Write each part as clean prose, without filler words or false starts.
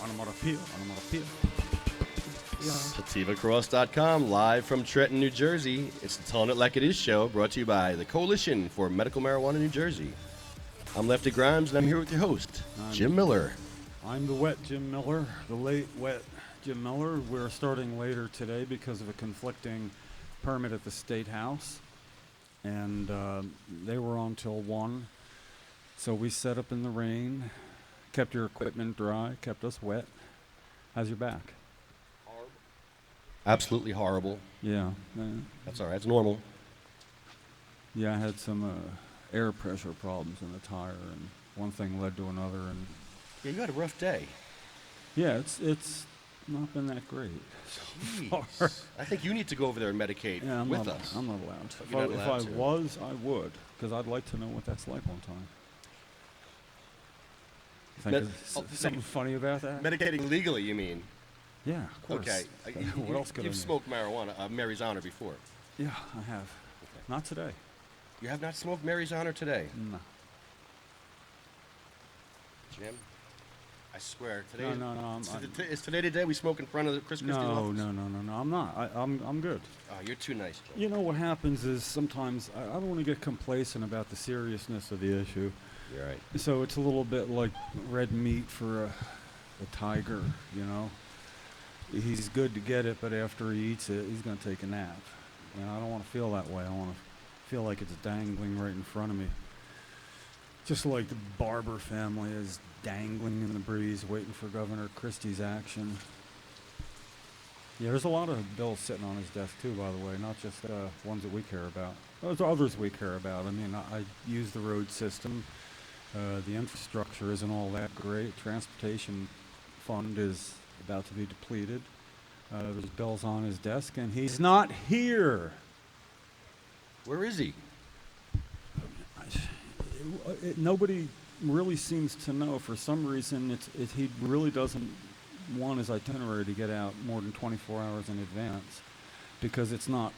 Onomatopoeia. Yeah. SativaCross.com, live from Trenton, New Jersey. It's the Telling It Like It Is show, brought to you by the Coalition for Medical Marijuana New Jersey. I'm Lefty Grimes, and I'm here with your host, Jim Miller. I'm the wet Jim Miller, the late wet Jim Miller. We're starting later today because of a conflicting permit at the State House, and they were on till 1. So we set up in the rain, kept your equipment dry, kept us wet. How's your back? Horrible. Absolutely horrible. Yeah. That's all right. It's normal. Yeah, I had some air pressure problems in the tire, and one thing led to another. And Yeah, you had a rough day. yeah, it's not been that great. Jeez. I think you need to go over there and medicate with us. I'm not allowed to. You're not If allowed I to. was, I would, because I'd like to know what that's like one time. Think there's something funny about that? Medicating legally, you mean? Yeah, of course. Okay. What else could I You've do? smoked marijuana, Mary's Honor, before. Yeah, I have. Okay. Not today. You have not smoked Mary's Honor today? No. Jim, I swear. Today is today the day we smoke in front of the Chris Christie's office? No. I'm not. I'm good. Oh, you're too nice, Jim. You know what happens is sometimes I don't want to get complacent about the seriousness of the issue. You're right. So it's a little bit like red meat for a tiger, you know. He's good to get it, but after he eats it, he's going to take a nap. And I don't want to feel that way. I want to feel like it's dangling right in front of me. Just like the Barbour family is dangling in the breeze, waiting for Governor Christie's action. Yeah, there's a lot of bills sitting on his desk, too, by the way, not just ones that we care about. There's others we care about. I mean, I use the road system. The infrastructure isn't all that great. Transportation fund is about to be depleted. There's bills on his desk, and he's not here. Where is he? Nobody really seems to know. For some reason, he really doesn't want his itinerary to get out more than 24 hours in advance, because it's not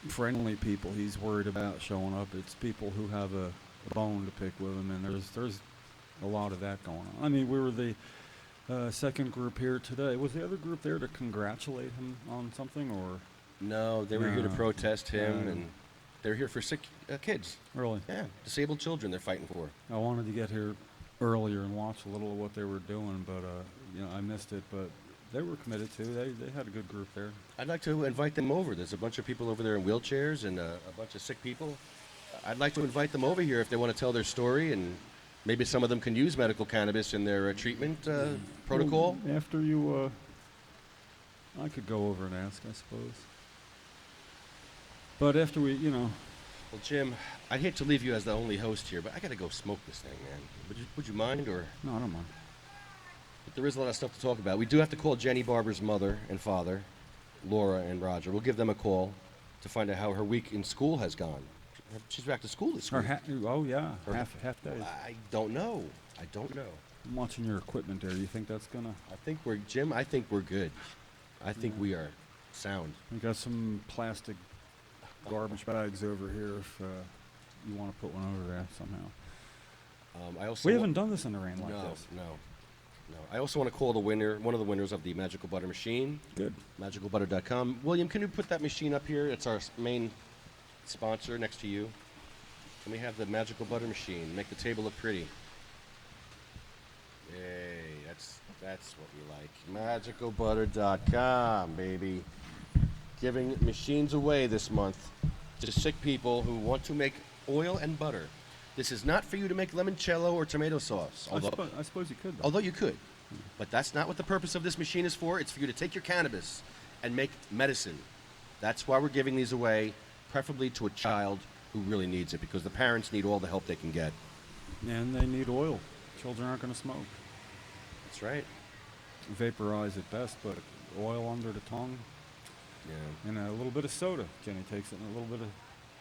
friendly people he's worried about showing up. It's people who have a bone to pick with him, and there's a lot of that going on. I mean, we were the second group here today. Was the other group there to congratulate him on something, or? No, they were here to protest him, and they're here for sick kids. Really? Yeah, disabled children they're fighting for. I wanted to get here earlier and watch a little of what they were doing, but I missed it. But they were committed to. They had a good group there. I'd like to invite them over. There's a bunch of people over there in wheelchairs and a bunch of sick people. I'd like to invite them over here if they want to tell their story, and maybe some of them can use medical cannabis in their treatment protocol. Well, after you, I could go over and ask, I suppose. But after we, Well, Jim, I'd hate to leave you as the only host here, but I got to go smoke this thing, man. Would you mind, or? No, I don't mind. But there is a lot of stuff to talk about. We do have to call Jenny Barber's mother and father, Laura and Roger. We'll give them a call to find out how her week in school has gone. She's back to school this week. Oh yeah, half day. I don't know. I'm watching your equipment there. You think that's gonna? I think we're good. I think we are sound. We got some plastic garbage bags over here if you want to put one over there somehow. We haven't done this in the rain like this. No. I also want to call one of the winners of the Magical Butter machine. Good. MagicalButter.com. William, can you put that machine up here? It's our main sponsor next to you. Can we have the Magical Butter machine? Make the table look pretty. Hey, that's what we like. MagicalButter.com, baby. Giving machines away this month to sick people who want to make oil and butter. This is not for you to make limoncello or tomato sauce. I suppose you could, though. Although you could. But that's not what the purpose of this machine is for. It's for you to take your cannabis and make medicine. That's why we're giving these away, preferably to a child who really needs it, because the parents need all the help they can get. And they need oil. Children aren't going to smoke. That's right. Vaporize at best, but oil under the tongue. Yeah. And a little bit of soda. Jenny takes it in a little bit of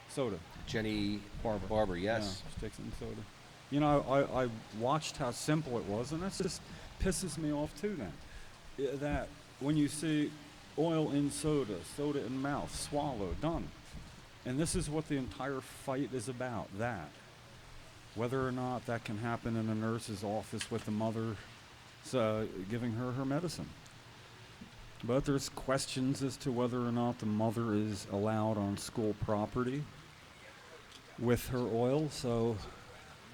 soda. Jenny Barber, yes. Yeah, she takes it in soda. You know, I watched how simple it was, and that just pisses me off too then. That when you see oil in soda, soda in mouth, swallow, done. And this is what the entire fight is about, that. Whether or not that can happen in a nurse's office with the mother so giving her her medicine. But there's questions as to whether or not the mother is allowed on school property with her oil, so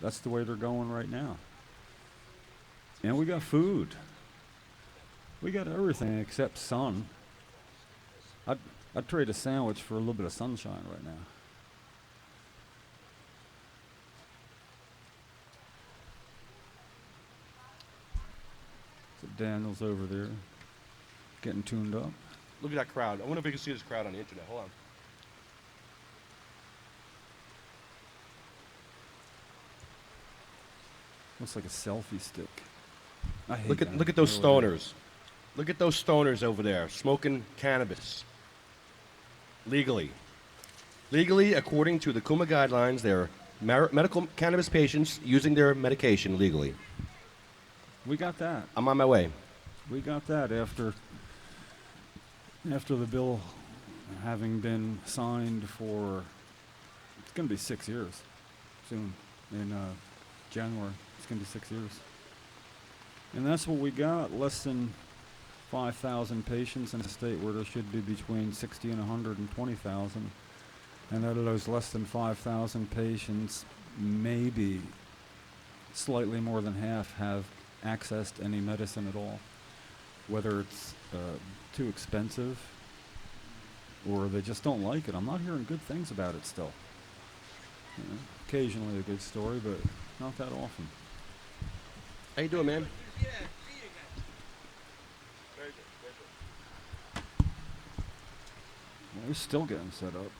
that's the way they're going right now. And we got food. We got everything except sun. I'd trade a sandwich for a little bit of sunshine right now. So Daniel's over there getting tuned up. Look at that crowd. I wonder if we can see this crowd on the internet. Hold on. Looks like a selfie stick. I hate Look that. at those Really. stoners. Look at those stoners over there smoking cannabis legally. Legally, according to the Kuma guidelines, they're medical cannabis patients using their medication legally. We got that. I'm on my way. We got that after the bill having been signed for, it's going to be 6 years soon, in January. It's going to be 6 years. And that's what we got, less than 5,000 patients in a state where there should be between 60 and 120,000. And out of those less than 5,000 patients, maybe slightly more than half have access to any medicine at all. Whether it's too expensive or they just don't like it. I'm not hearing good things about it still. You know, occasionally a good story, but not that often. How you doing, man? Well, we're still getting set up.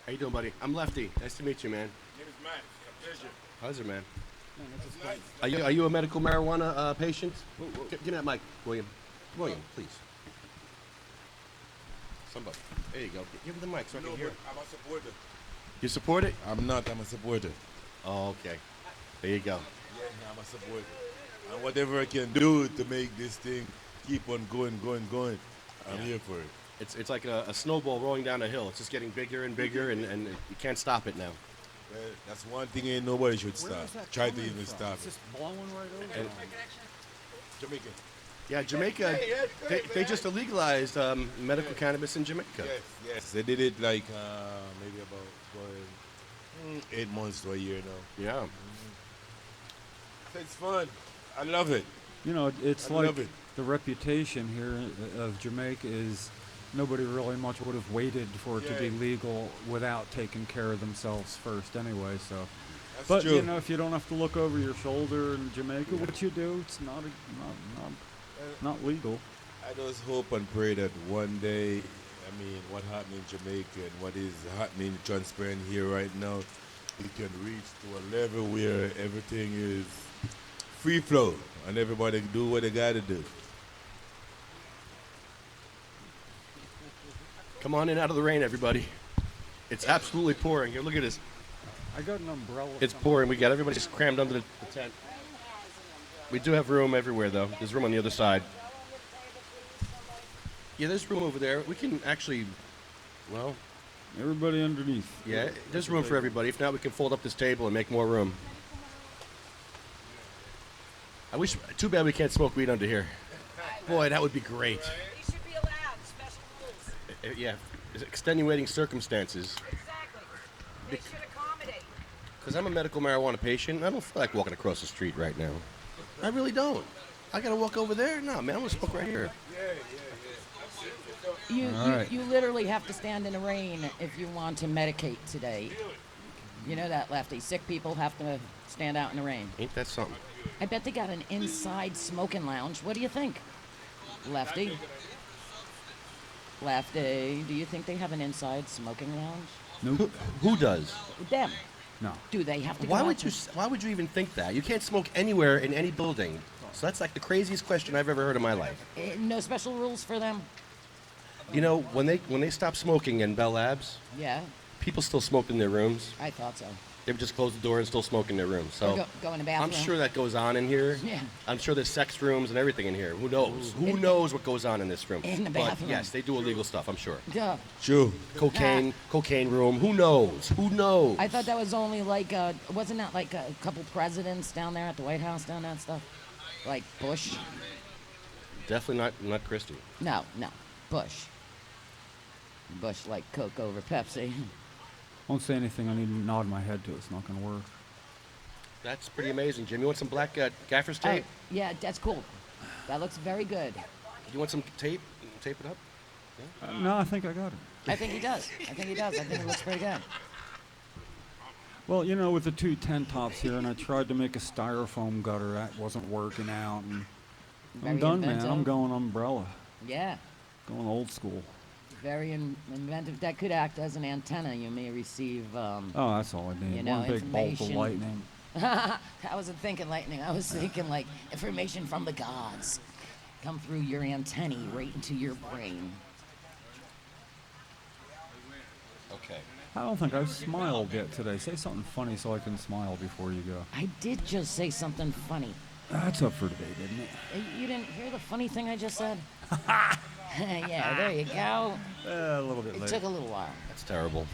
How you doing, buddy? I'm Lefty. Nice to meet you, man. Name is Matt. A pleasure. How's it, man? Nice. Are you a medical marijuana patient? Give me that mic, William. William, please. Somebody. There you go. Give me the mic so I No, can hear. but I'm a supporter. You support it? I'm not. I'm a supporter. Oh, okay. There you go. Yeah, I'm a supporter. And whatever I can do to make this thing keep on going, I'm here for it. It's like a snowball rolling down a hill. It's just getting bigger and bigger, and you can't stop it now. Well, that's one thing ain't nobody should stop. Try to even stop It's it. just blowing right over. Jamaican. Yeah, Jamaica, they just legalized medical cannabis in Jamaica. Yes, yes. They did it like maybe about 8 months to a year now. Yeah. It's fun. I love it. You know, it's I like love it. the reputation here of Jamaica is nobody really much would have waited for it to be Yeah. legal without taking care of themselves first anyway, so. That's But, true. you know, if you don't have to look over your shoulder in Jamaica, what you do, it's not legal. I just hope and pray that one day, I mean, what happened in Jamaica and what is happening transparent here right now, we can reach to a level where everything is free flow and everybody can do what they got to do. Come on in out of the rain, everybody. It's absolutely pouring. Here, look at this. I got an umbrella. It's pouring. We got everybody just crammed under the tent. We do have room everywhere, though. There's room on the other side. Yeah, there's room over there. We can actually, well, Everybody underneath. yeah, there's room for everybody. If not, we can fold up this table and make more room. I wish, too bad we can't smoke weed under here. Boy, that would be great. They should be allowed, special rules. Yeah, extenuating circumstances. Exactly. They should accommodate. Because I'm a medical marijuana patient, and I don't feel like walking across the street right now. I really don't. I gotta walk over there? No, man, I'm gonna smoke right here. You literally have to stand in the rain if you want to medicate today. You know that, Lefty. Sick people have to stand out in the rain. Ain't that something? I bet they got an inside smoking lounge. What do you think, Lefty? Lefty, do you think they have an inside smoking lounge? Nope. Who does? Them. No. Do they have to Why go would out you? Why would you even think that? You can't smoke anywhere in any building. So that's like the craziest question I've ever heard in my life. No special rules for them? You know, when they stopped smoking in Bell Labs, Yeah, people still smoked in their rooms. I thought so. They would just close the door and still smoke in their room. So Or go in the bathroom. I'm sure that goes on in here. Yeah. I'm sure there's sex rooms and everything in here. Who knows? Who knows what goes on in this room? In the But bathroom. yes, they do illegal stuff, I'm sure. Duh. True. Cocaine room. Who knows? Who knows? I thought that was only like, wasn't that like a couple presidents down there at the White House doing that stuff? Like Bush? Definitely not Christie. No, Bush. Bush like Coke over Pepsi. Won't say anything I need to nod my head to. It's not going to work. That's pretty amazing, Jim. You want some black gaffer's Oh, tape? yeah, that's cool. That looks very good. You want some tape? Tape it up? No, I think I got it. I think he does. I think it looks pretty good. Well, you know, with the two tent tops here, and I tried to make a styrofoam gutter. That wasn't working out. And Very I'm done, man. inventive. I'm going umbrella. Yeah, Going old school. very inventive. That could act as an antenna. You may receive. Oh, that's all I need. You know, One big bolt of information. lightning. I wasn't thinking lightning. I was thinking like information from the gods come through your antennae right into your brain. Okay. I don't think I've smiled yet today. Say something funny so I can smile before you go. I did just say something funny. That's up for debate, isn't it? You didn't hear the funny thing I just said? Yeah, there you go. A little bit It late. took a little while. That's terrible.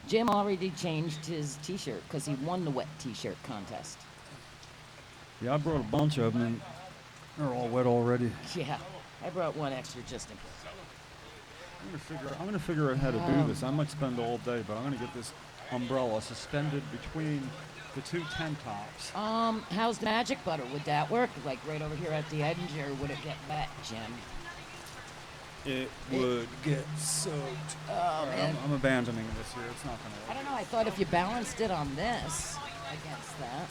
Jim already changed his T-shirt because he won the wet T-shirt contest. Yeah, I brought a bunch of them, and they're all wet already. Yeah, I brought one extra just in case. I'm gonna figure out how to do this. I might spend all day, but I'm gonna get this umbrella suspended between the two tent tops. How's the magic butter? Would that work? Like right over here at the edge, or would it get wet, Jim? It would get soaked. Oh, man. I'm abandoning this here. It's not gonna I work. don't know. I thought if you balanced it on this against that.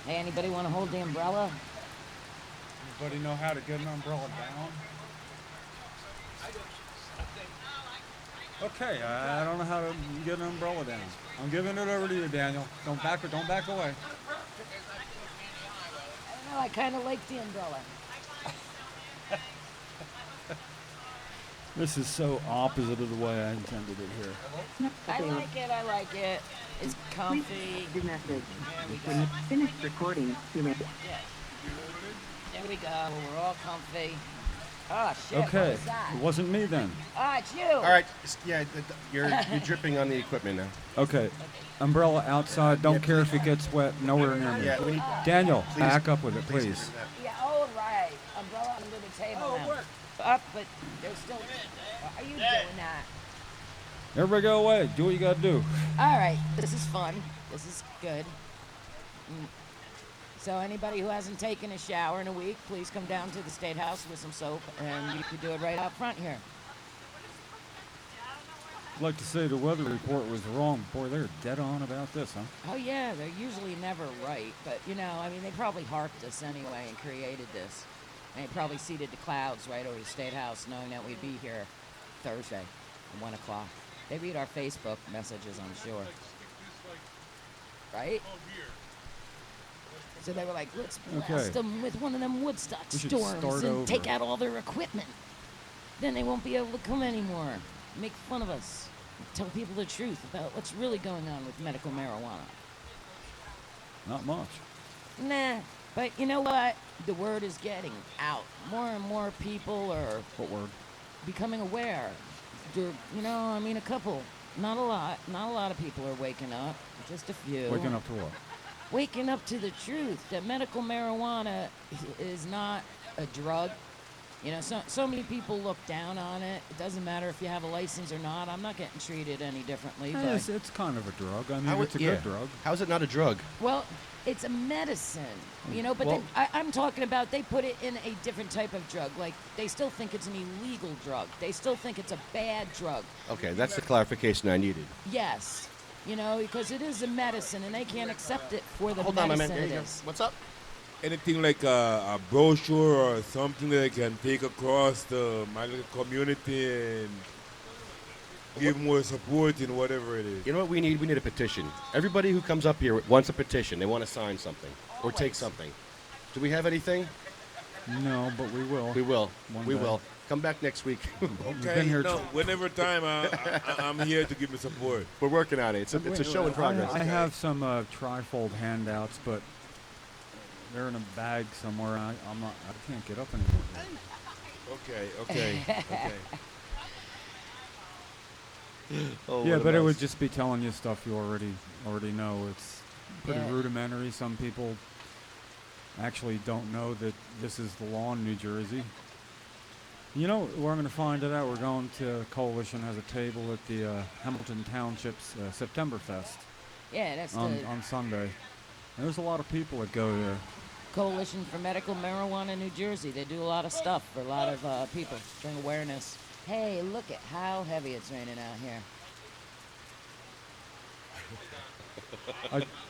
Hey, anybody want to hold the umbrella? Anybody know how to get an umbrella down? Okay, I don't know how to get an umbrella down. I'm giving it over to you, Daniel. Don't back away. I don't know. I kind of like the umbrella. This is so opposite of the way I intended it here. I like it. It's comfy. Your message. There we When go. you've finished recording, you may. Yeah. There we go. We're all comfy. Oh, shit. What Okay, was that? it wasn't me then. Oh, it's you. All right. Yeah, you're dripping on the equipment now. Okay, umbrella outside. Don't care if it gets wet. Nowhere near me. Yeah, we need. Daniel, Please- back up with it, please please. do that. Yeah, all right. Umbrella under the table now. Up, but there's still. Are you doing that? Everybody go away. Do what you gotta do. All right. This is fun. This is good. So anybody who hasn't taken a shower in a week, please come down to the State House with some soap, and you can do it right out front here. I'd like to say the weather report was wrong. Boy, they're dead on about this, huh? Oh yeah, they're usually never right, but you know, I mean, they probably harped us anyway and created this. And they probably seeded the clouds right over the State House, knowing that we'd be here Thursday at 1 o'clock. They read our Facebook messages, I'm sure. Right? So they were like, let's blast Okay. them with one of them Woodstock We should storms start and over. take out all their equipment. Then they won't be able to come anymore. Make fun of us. Tell people the truth about what's really going on with medical marijuana. Not much. Nah, but you know what? The word is getting out. More and more people are What word? becoming aware. You know, I mean, a couple. Not a lot. Not a lot of people are waking up. Just a few. Waking up to what? Waking up to the truth that medical marijuana is not a drug. You know, so many people look down on it. It doesn't matter if you have a license or not. I'm not getting treated any differently. But, It's kind of a drug. I mean, How it's a yeah. good drug. How is it not a drug? well, it's a medicine, you know, but Well- I'm talking about they put it in a different type of drug. Like, they still think it's an illegal drug. They still think it's a bad drug. Okay, that's the clarification I needed. Yes, you know, because it is a medicine, and they can't accept it for the Hold on, my man. medicine There it you go. is. What's up? Anything like a brochure or something that I can take across the my little community and give more support in whatever it is. You know what we need? We need a petition. Everybody who comes up here wants a petition. They want to sign something or take something. Do we have anything? No, but we will. We will. One We day. will. Come back next week. Okay, been here whenever time I'm here to give me support. We're working on it. It's a show in progress. I have some trifold handouts, but they're in a bag somewhere. And I can't get up anymore. Okay. Oh, Yeah, what a but it would mess. just be telling you stuff you already know. It's pretty Yeah. rudimentary. Some people actually don't know that this is the law in New Jersey. You know where I'm going to find it out? We're going to Coalition has a table at the Hamilton Township's September Fest Yeah, that's on the Sunday. And there's a lot of people that go there. Coalition for Medical Marijuana in New Jersey. They do a lot of stuff for a lot of people, bring awareness. Hey, look at how heavy it's raining out here.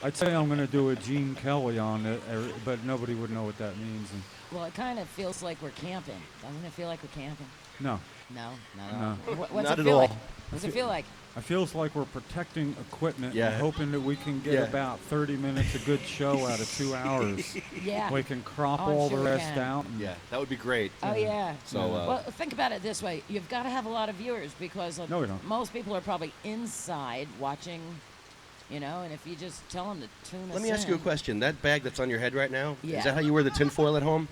I'd say I'm going to do a Gene Kelly on it, but nobody would know what that means. And Well, it kind of feels like we're camping. Doesn't it feel like we're camping? no, No, not at No. all. What's Not it at feel all. like? What's it feel like? it feels like we're protecting equipment Yeah. and hoping that we can get Yeah. about 30 minutes of good show out of 2 hours. Yeah. We can crop Oh, I'm all sure the we rest can. out. And Yeah, that would be great. Oh yeah. So, well, think about it this way: you've got to have a lot of viewers because No, we don't. most people are probably inside watching, you know. And if you just tell them to tune us Let me ask you a in- question. That bag that's on your head right now, Yeah. is that how you wear the tinfoil at home?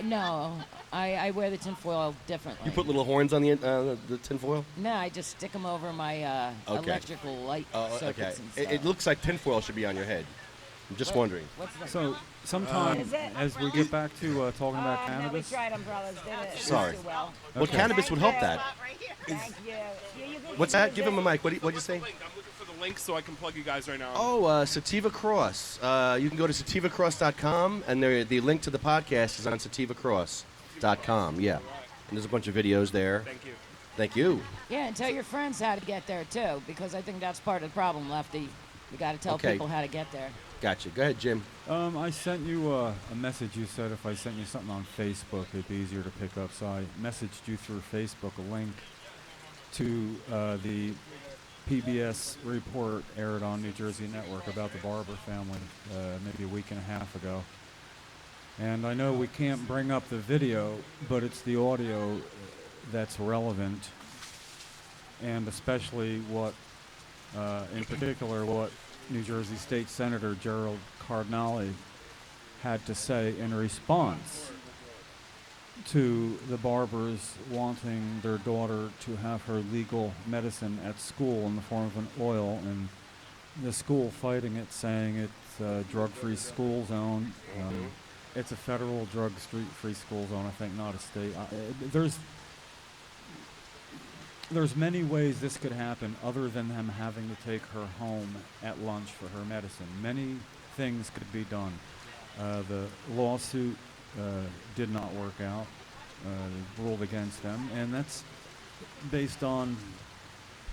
No, I wear the tinfoil differently. You put little horns on the tinfoil? No, I just stick them over my Okay. electrical light Oh, circuits okay. and stuff. It looks like tinfoil should be on your head. I'm just wondering. What's the So sometime Is it? as we get back to talking about No, we cannabis, tried umbrellas. Didn't Sorry. do well. Well, Okay. cannabis would help that. Thank you. You can What's that? Give him a mic. What'd you say? I'm looking for the link so I can plug you guys right now. Oh, Sativa Cross. You can go to sativacross.com, and the link to the podcast is on sativacross.com. Yeah. And there's a bunch of videos there. Thank you. Thank you. Yeah, and tell your friends how to get there too, because I think that's part of the problem, Lefty. You got to tell Okay. people how to get there. Gotcha. Go ahead, Jim. I sent you a message. You said if I sent you something on Facebook, it'd be easier to pick up. So I messaged you through Facebook a link to the PBS report aired on New Jersey Network about the Barbour family maybe a week and a half ago. And I know we can't bring up the video, but it's the audio that's relevant, and especially what, in particular, what New Jersey State Senator Gerald Cardinale had to say in response to the Barbours wanting their daughter to have her legal medicine at school in the form of an oil, and the school fighting it, saying it's a drug-free school zone. It's a federal drug-free school zone, I think, not a state. There's many ways this could happen other than them having to take her home at lunch for her medicine. Many things could be done. The lawsuit did not work out, ruled against them, and that's based on,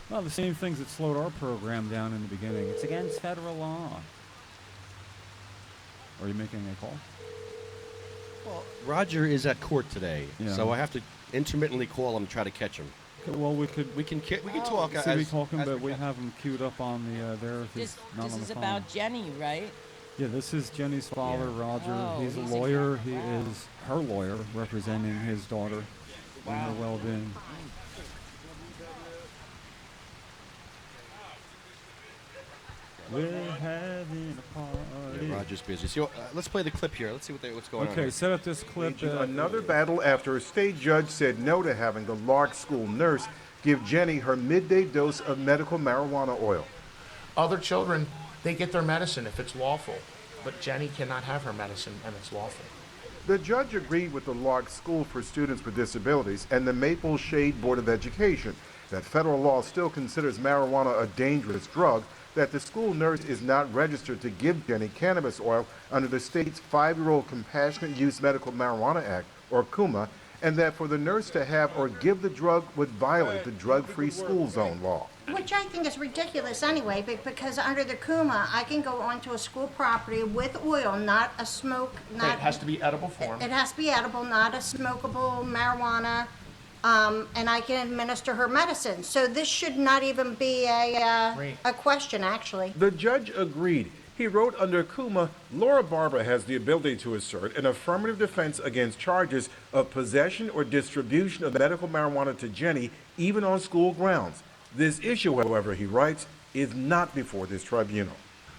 well, the same things that slowed our program down in the beginning. It's against federal law. Are you making a call? Well, Roger is at court today, Yeah. so I have to intermittently call him to try to catch him. Okay, well, we could. We can talk. See, we as- talking, as but we're we catching. have him queued up on the there. If he's not This on the is phone. about Jenny, right? Yeah, this is Jenny's father, Yeah. Roger. Oh, he's a he's lawyer. a- He wow. is her lawyer, representing his daughter and her Wow. well-being. We're having a party. Yeah, Roger's busy. So let's play the clip here. Let's see what's going on. Okay, here. set up this clip. Waging another battle after a state judge said no to having the Lark School nurse give Jenny her midday dose of medical marijuana oil. Other children, they get their medicine if it's lawful, but Jenny cannot have her medicine and it's lawful. The judge agreed with the Lark School for Students with Disabilities and the Maple Shade Board of Education that federal law still considers marijuana a dangerous drug, that the school nurse is not registered to give Jenny cannabis oil under the state's 5-year-old Compassionate Use Medical Marijuana Act, or CUMA, and that for the nurse to have or give the drug would violate the drug-free school zone law. Which I think is ridiculous anyway, because under the KUMA, I can go onto a school property with oil, not a smoke, Okay, not. it has to be edible form. It has to be edible, not a smokable marijuana, and I can administer her medicine. So this should not even be Great. a question, actually. The judge agreed. He wrote under Kuma, Laura Barbour has the ability to assert an affirmative defense against charges of possession or distribution of medical marijuana to Jenny, even on school grounds. This issue, however, he writes, is not before this tribunal.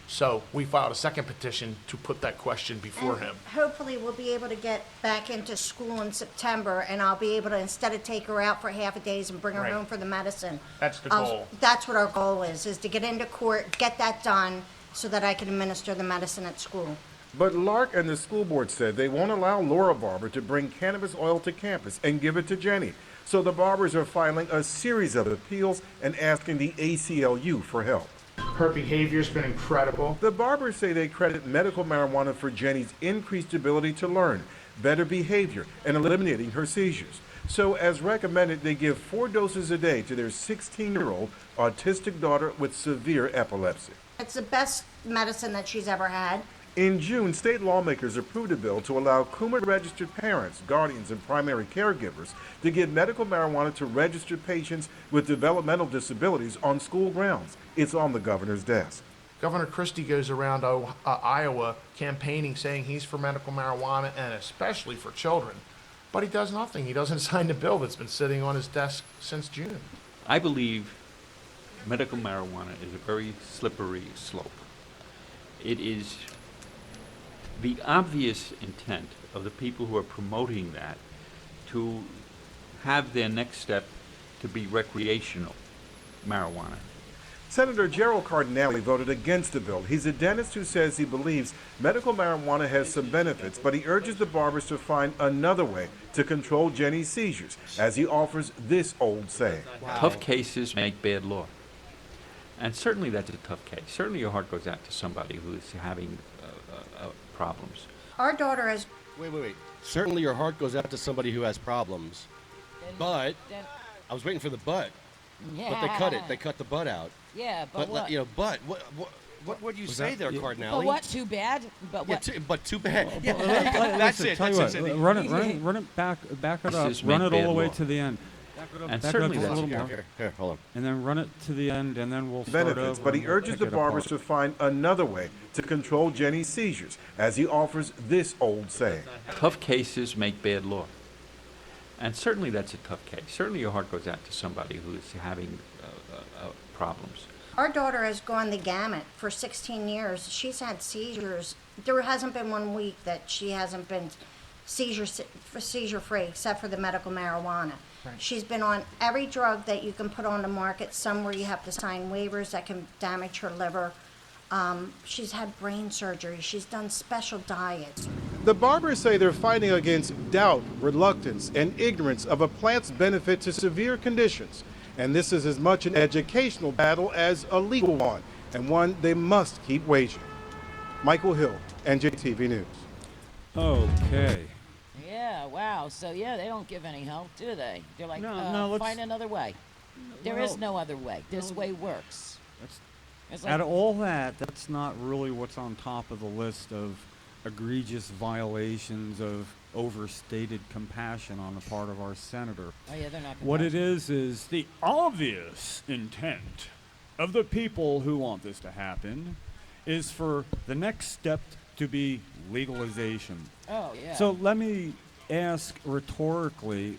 So we filed a second petition to put that question before him. Hopefully we'll be able to get back into school in September, and I'll be able to, instead of take her out for half a days and bring her Right. home for the medicine. That's the goal. That's what our goal is to get into court, get that done, so that I can administer the medicine at school. But Lark and the school board said they won't allow Laura Barbour to bring cannabis oil to campus and give it to Jenny. So the Barbers are filing a series of appeals and asking the ACLU for help. Her behavior's been incredible. The Barbers say they credit medical marijuana for Jenny's increased ability to learn, better behavior, and eliminating her seizures. So, as recommended, they give 4 doses a day to their 16-year-old autistic daughter with severe epilepsy. It's the best medicine that she's ever had. In June, state lawmakers approved a bill to allow Kuma-registered parents, guardians, and primary caregivers to give medical marijuana to registered patients with developmental disabilities on school grounds. It's on the governor's desk. Governor Christie goes around Iowa campaigning, saying he's for medical marijuana and especially for children. But he does nothing. He doesn't sign the bill that's been sitting on his desk since June. I believe medical marijuana is a very slippery slope. It is the obvious intent of the people who are promoting that to have their next step to be recreational marijuana. Senator Gerald Cardinale voted against the bill. He's a dentist who says he believes medical marijuana has some benefits, but he urges the Barbers to find another way to control Jenny's seizures, as he offers this old saying. Tough cases make bad law. And certainly that's a tough case. Certainly your heart goes out to somebody who's having problems. Our daughter has. Wait. Certainly your heart goes out to somebody who has problems. But I was waiting for the but. Yeah. But they cut it. They cut the but out. Yeah, but what? You know, what would you say there, Cardinale? But what? Too bad? But what? But too bad. Well, That's listen, it. tell you That's what, it. run it back it up, Just run make it all bad the way law. to the end. And Back it certainly up just a that's little more. Here, hold on. And then run it to the end, and then we'll start Benefits, over but he and we'll urges pick the it Barbers apart. to find another way to control Jenny's seizures, as he offers this old saying. Tough cases make bad law. And certainly that's a tough case. Certainly your heart goes out to somebody who's having problems. Our daughter has gone the gamut for 16 years. She's had seizures. There hasn't been 1 week that she hasn't been seizure-free, except for the medical marijuana. Right. She's been on every drug that you can put on the market, some where you have to sign waivers that can damage her liver. She's had brain surgery. She's done special diets. The Barbers say they're fighting against doubt, reluctance, and ignorance of a plant's benefit to severe conditions. And this is as much an educational battle as a legal one, and one they must keep waging. Michael Hill, NJTV News. Okay. Yeah, wow. So, yeah, they don't give any help, do they? They're like, No, let's- find another way. There is no other way. This way works. It's like, Out of all that, that's not really what's on top of the list of egregious violations of overstated compassion on the part of our senator. oh, yeah, they're not What it compassionate. is the obvious intent of the people who want this to happen is for the next step to be legalization. Oh, yeah. So let me ask rhetorically,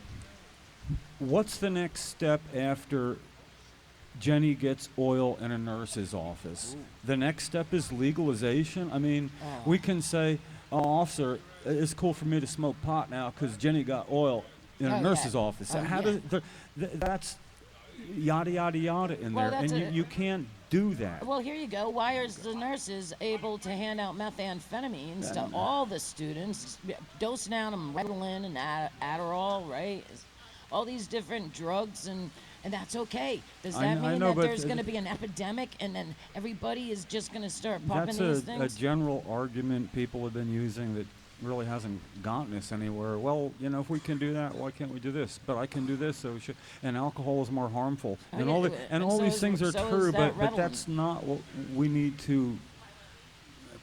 what's the next step after Jenny gets oil in a nurse's office? The next step is legalization. I mean, we can say, oh, officer, it's cool for me to smoke pot now because Jenny got oil in a Oh, nurse's yeah. office. Oh, How yeah. does that's yada yada yada in Well, there, and that's you can't do that. Well, here you go. Why are the nurses able to hand out methamphetamines to all the students, dosing out them Ritalin and Adderall, right? All these different drugs, and that's okay. Does I that kn- I mean know, that but there's going to be an epidemic, and then everybody is just going to start popping That's these a things? general argument people have been using that really hasn't gotten us anywhere. Well, you know, if we can do that, why can't we do this? But I can do this, so we should. And alcohol is more harmful. Oh, And yeah, all and all so these is- things are so is true, that but Ritalin. that's not what we need to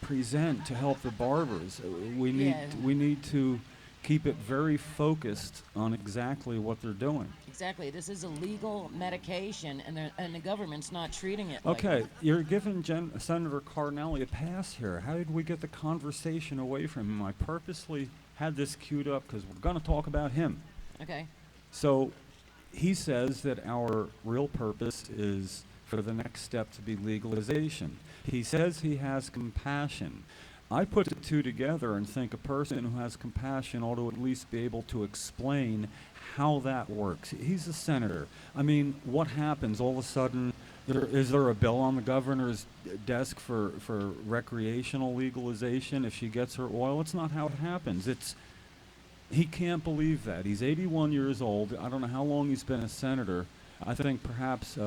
present to help the barbers. We need Yeah. we need to keep it very focused on exactly what they're doing. Exactly. This is a legal medication, and the government's not treating it like Okay, it. you're giving Senator Cardinelli a pass here. How did we get the conversation away from him? I purposely had this queued up because we're going to talk about him. Okay. So he says that our real purpose is for the next step to be legalization. He says he has compassion. I put the two together and think a person who has compassion ought to at least be able to explain how that works. He's a senator. I mean, what happens all of a sudden? Is there a bill on the governor's desk for recreational legalization if she gets her oil? It's not how it happens. He can't believe that. He's 81 years old. I don't know how long he's been a senator. I think perhaps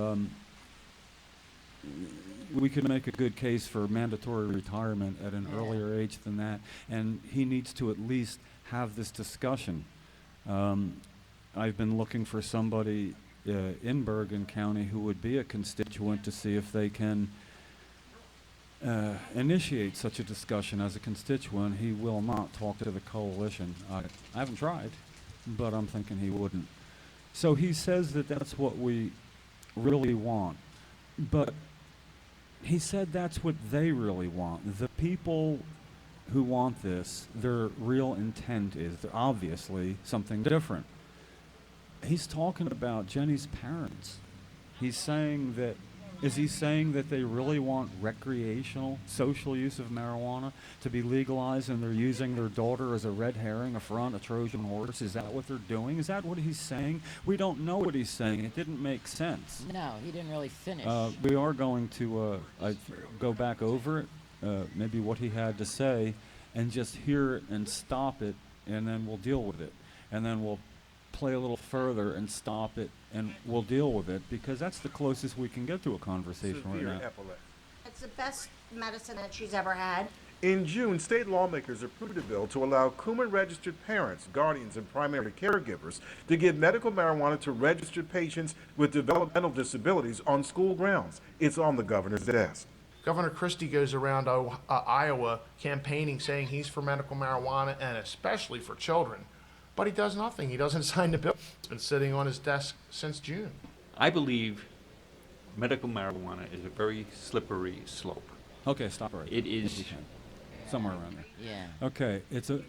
we could make a good case for mandatory retirement at an earlier age than that, and he needs to at least have this discussion. I've been looking for somebody in Bergen County who would be a constituent to see if they can initiate such a discussion as a constituent. He will not talk to the coalition. I haven't tried, but I'm thinking he wouldn't. So he says that that's what we really want. But he said that's what they really want. The people who want this, their real intent is obviously something different. He's talking about Jenny's parents. Is he saying that they really want recreational, social use of marijuana to be legalized and they're using their daughter as a red herring, a front, a Trojan horse? Is that what they're doing? Is that what he's saying? We don't know what he's saying. It didn't make sense. No, he didn't really finish. We are going to go back over it, maybe what he had to say, and just hear it and stop it, and then we'll deal with it. And then we'll play a little further and stop it, and we'll deal with it, because that's the closest we can get to a conversation right now. It's the best medicine that she's ever had. In June, state lawmakers approved a bill to allow Coumadin-registered parents, guardians, and primary caregivers to give medical marijuana to registered patients with developmental disabilities on school grounds. It's on the governor's desk. Governor Christie goes around Iowa campaigning, saying he's for medical marijuana and especially for children. But he does nothing. He doesn't sign the bill. It's been sitting on his desk since June. I believe medical marijuana is a very slippery slope. Okay, stop right. It is somewhere around there. Yeah. Okay,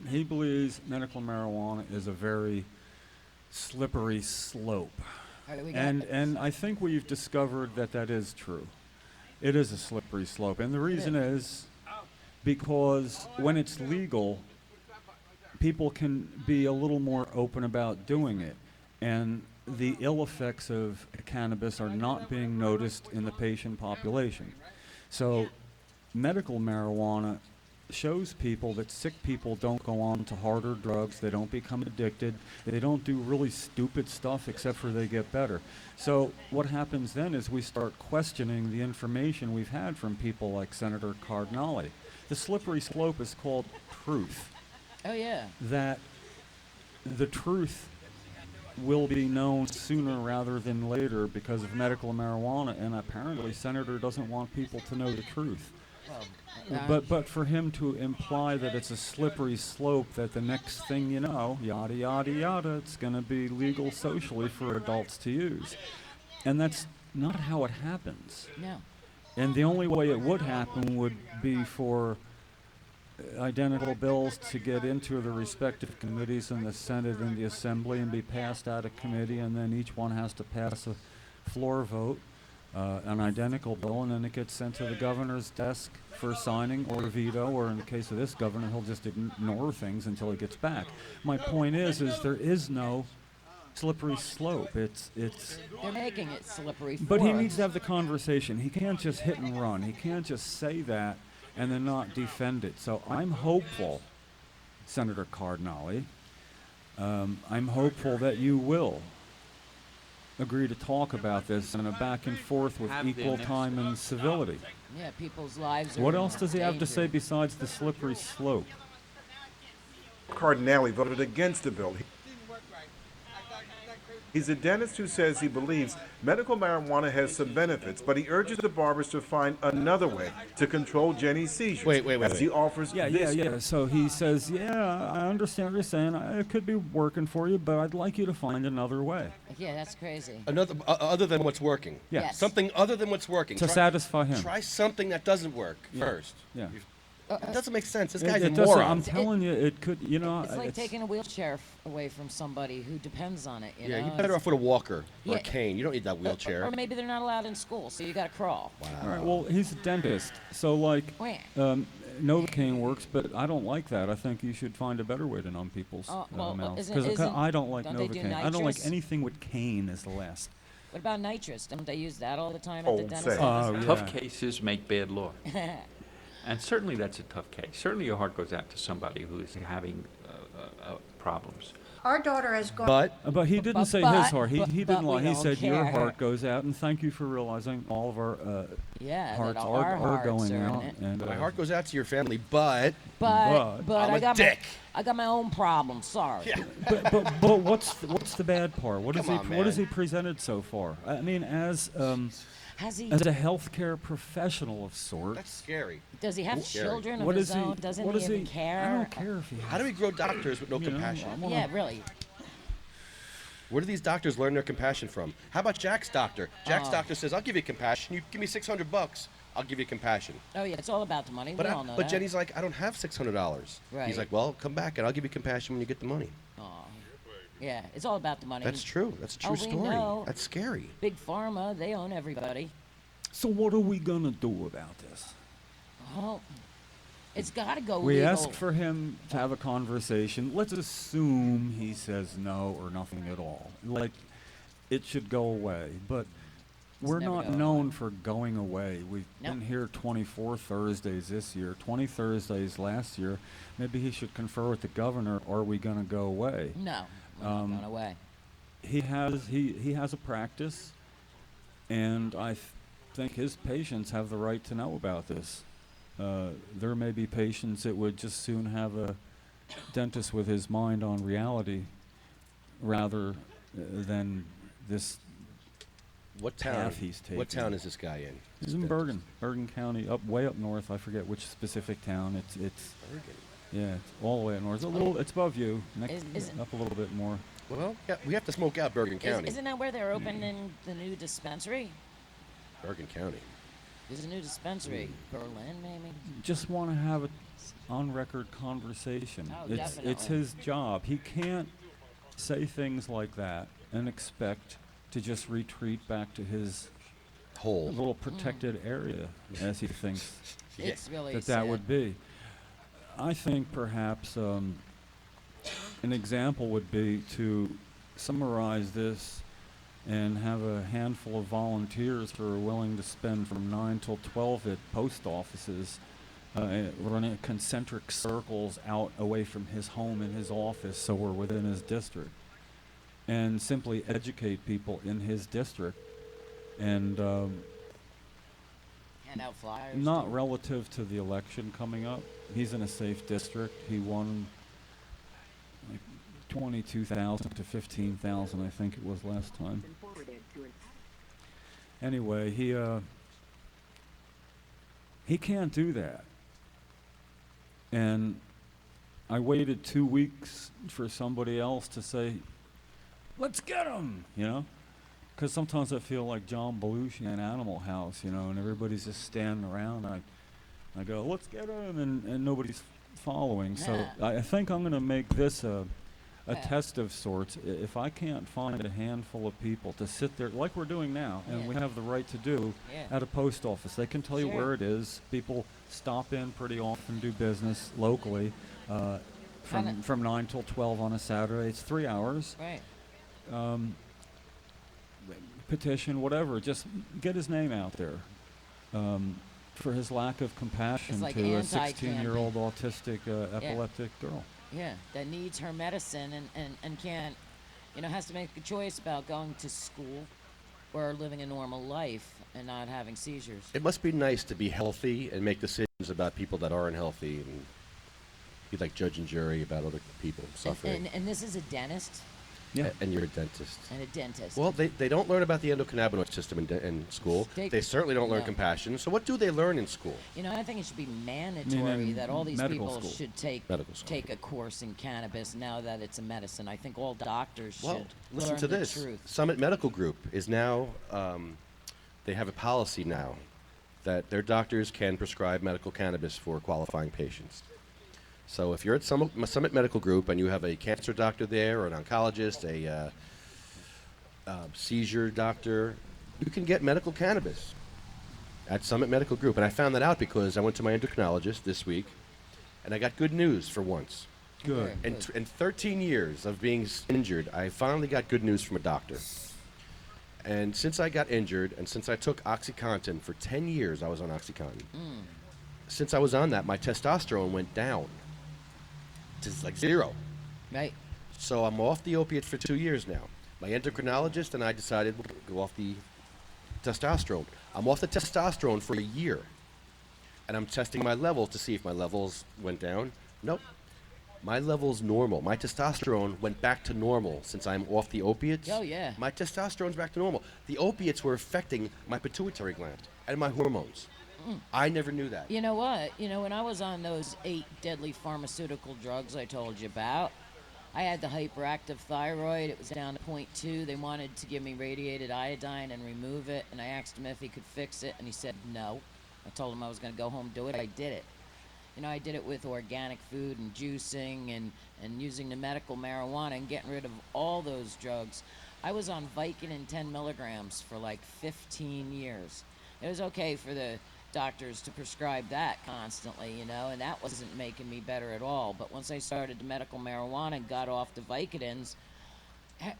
he believes medical marijuana is a very slippery slope. All right, And I think we've discovered that is true. It is a slippery slope. And the reason is because when it's legal, people can be a little more open about doing it. And the ill effects of cannabis are not being noticed in the patient population. So medical marijuana shows people that sick people don't go on to harder drugs, they don't become addicted, they don't do really stupid stuff except for they get better. So what happens then is we start questioning the information we've had from people like Senator Cardinelli. The slippery slope is called truth. Oh, yeah. That the truth will be known sooner rather than later because of medical marijuana, and apparently Senator doesn't want people to know the truth. But for him to imply that it's a slippery slope, that the next thing you know, yada, yada, yada, it's going to be legal socially for adults to use. And that's not how it happens. No. And the only way it would happen would be for identical bills to get into the respective committees in the Senate and the Assembly and be passed out of committee, and then each one has to pass a floor vote, an identical bill, and then it gets sent to the governor's desk for signing or veto, or in the case of this governor, he'll just ignore things until he gets back. My point is there is no slippery slope. It's They're making it slippery for But he us. needs to have the conversation. He can't just hit and run. He can't just say that and then not defend it. So I'm hopeful, Senator Cardinelli, I'm hopeful that you will agree to talk about this in a back and forth with equal time and civility. Yeah, people's lives are What in else does he have to danger. say besides the slippery slope? Cardinelli voted against the bill. He's a dentist who says he believes medical marijuana has some benefits, but he urges the barbers to find another way to control Jenny's seizures. Wait. As he offers this. Yeah. So he says, yeah, I understand what you're saying. It could be working for you, but I'd like you to find another way Yeah, that's crazy. Another other than what's working. Yeah. Yes. Something other than what's working. to satisfy him. Try something that doesn't work first. Yeah. It doesn't make sense. This It- guy's a it doesn't- moron. I'm telling you, it could, It's like taking a wheelchair away from somebody who depends on it. You know? You're better off with a walker or Yeah. a cane. You don't need that wheelchair. Or maybe they're not allowed in school, so you got to crawl. All right, well, he's a dentist, so like, Wah. Novocaine works, but I don't like that. I think you should find a better way to numb people's mouths. Because I don't like don't they do Novocaine. I don't like nitrous? anything with cane is the last. What about nitrous? Don't they use that all the time at Oh, the dentist say. office? Tough cases make bad law. And certainly that's a tough case. Certainly your heart goes out to somebody who is having problems. Our daughter has gone. But he didn't say but- his heart. He but didn't we lie. He don't said your care. heart goes out, and thank you for realizing all of our Yeah, hearts that our are hearts going are in out. it. And My heart goes out to your family, but But I'm I a got dick. I got my own problems. Sorry. but what's the bad part? What is Come on, what has man. he presented so far? I mean, as Has he? a healthcare professional of sorts. that's scary. Does he have Scary. children of What his is he? own? Doesn't what he is even he? care? I don't care if he. How do we grow doctors with no You know, compassion? I wanna- Yeah, really. Where do these doctors learn their compassion from? How about Jack's doctor? Jack's doctor says, "I'll give you compassion. You give me $600, I'll give you compassion." Oh yeah, it's all about the money. But we all know but that. Jenny's like, "I don't have $600." Right. He's like, "Well, come back and I'll give you compassion when you get the money." Aw. Yeah, it's all about the money. That's true. That's a true we story. know. That's scary. Big pharma, they own everybody. So what are we gonna do about this? Oh, it's got to go We legal. ask for him to have a conversation. Let's assume he says no or nothing at all. Like, it should go away. But we're never not going known for going away. We've Nope. been here 24 Thursdays this year, 20 Thursdays last year. Maybe he should confer with the governor. Are we going to go away? No, we're not going away. He has a practice, and I think his patients have the right to know about this. There may be patients that would just soon have a dentist with his mind on reality rather than this What town? path he's taking. What town is this guy in? He's in Bergen County, way up north. I forget which specific town. It's Bergen. yeah, it's all the way up north. It's above you, Is- up a little bit more. Well, yeah, we have to smoke out Bergen County. Isn't that where they're opening the new dispensary? Bergen County. There's a new dispensary. Berlin, maybe? Just want to have a on-record conversation. Oh, It's definitely. his job. He can't say things like that and expect to just retreat back to his Hole. little protected area, as he thinks It's really that sad. would be. I think perhaps an example would be to summarize this and have a handful of volunteers who are willing to spend from 9 till 12 at post offices running concentric circles out away from his home and his office so we're within his district, and simply educate people in his district, and Hand out flyers. not relative to the election coming up. He's in a safe district. He won like 22,000 to 15,000, I think it was last time. Anyway, he can't do that. And I waited 2 weeks for somebody else to say, "Let's get him," you know? Because sometimes I feel like John Belushi in Animal House, you know, and everybody's just standing around. And I go, "Let's get him," and nobody's following. So I think I'm going to make this a test of sorts. If I can't find a handful of people to sit there, like we're doing now, and we have the right to do, at a post office, they can tell you where it is. People stop in pretty often, do business locally, from 9 till 12 on a Saturday. It's 3 hours. Right. Petition, whatever, just get his name out there for his lack of compassion It's like to a anti-campaign. 16-year-old autistic epileptic girl. Yeah, that needs her medicine and can't, has to make a choice about going to school or living a normal life and not having seizures. It must be nice to be healthy and make decisions about people that aren't healthy and be like judge and jury about other people suffering. And this is a dentist? Yeah. And you're a dentist. and a dentist. Well, they don't learn about the endocannabinoid system in school. They certainly don't learn No. compassion. So what do they learn in school? You know, I think it should be mandatory in that all these medical people school. should take a course in cannabis now that it's a medicine. I think all doctors should Well, listen learn to the this. truth. Summit Medical Group is now, they have a policy now that their doctors can prescribe medical cannabis for qualifying patients. So if you're at Summit Medical Group and you have a cancer doctor there or an oncologist, a seizure doctor, you can get medical cannabis at Summit Medical Group. And I found that out because I went to my endocrinologist this week, and I got good news for once. Good. In 13 years of being injured, I finally got good news from a doctor. And since I got injured, and since I took OxyContin for 10 years, I was on OxyContin. Since I was on that, my testosterone went down to like 0. Right. So I'm off the opiate for 2 years now. My endocrinologist and I decided we'll go off the testosterone. I'm off the testosterone for a year. And I'm testing my levels to see if my levels went down. Nope. My level's normal. My testosterone went back to normal since I'm off the opiates. Oh, yeah. My testosterone's back to normal. The opiates were affecting my pituitary gland and my hormones. I never knew that. You know what? You know, when I was on those 8 deadly pharmaceutical drugs I told you about, I had the hyperactive thyroid. It was down to 0.2. They wanted to give me radiated iodine and remove it, and I asked him if he could fix it, and he said no. I told him I was going to go home and do it. I did it. You know, I did it with organic food and juicing and using the medical marijuana and getting rid of all those drugs. I was on Vicodin 10 milligrams for like 15 years. It was okay for the doctors to prescribe that constantly, you know, and that wasn't making me better at all. But once I started the medical marijuana and got off the Vicodins,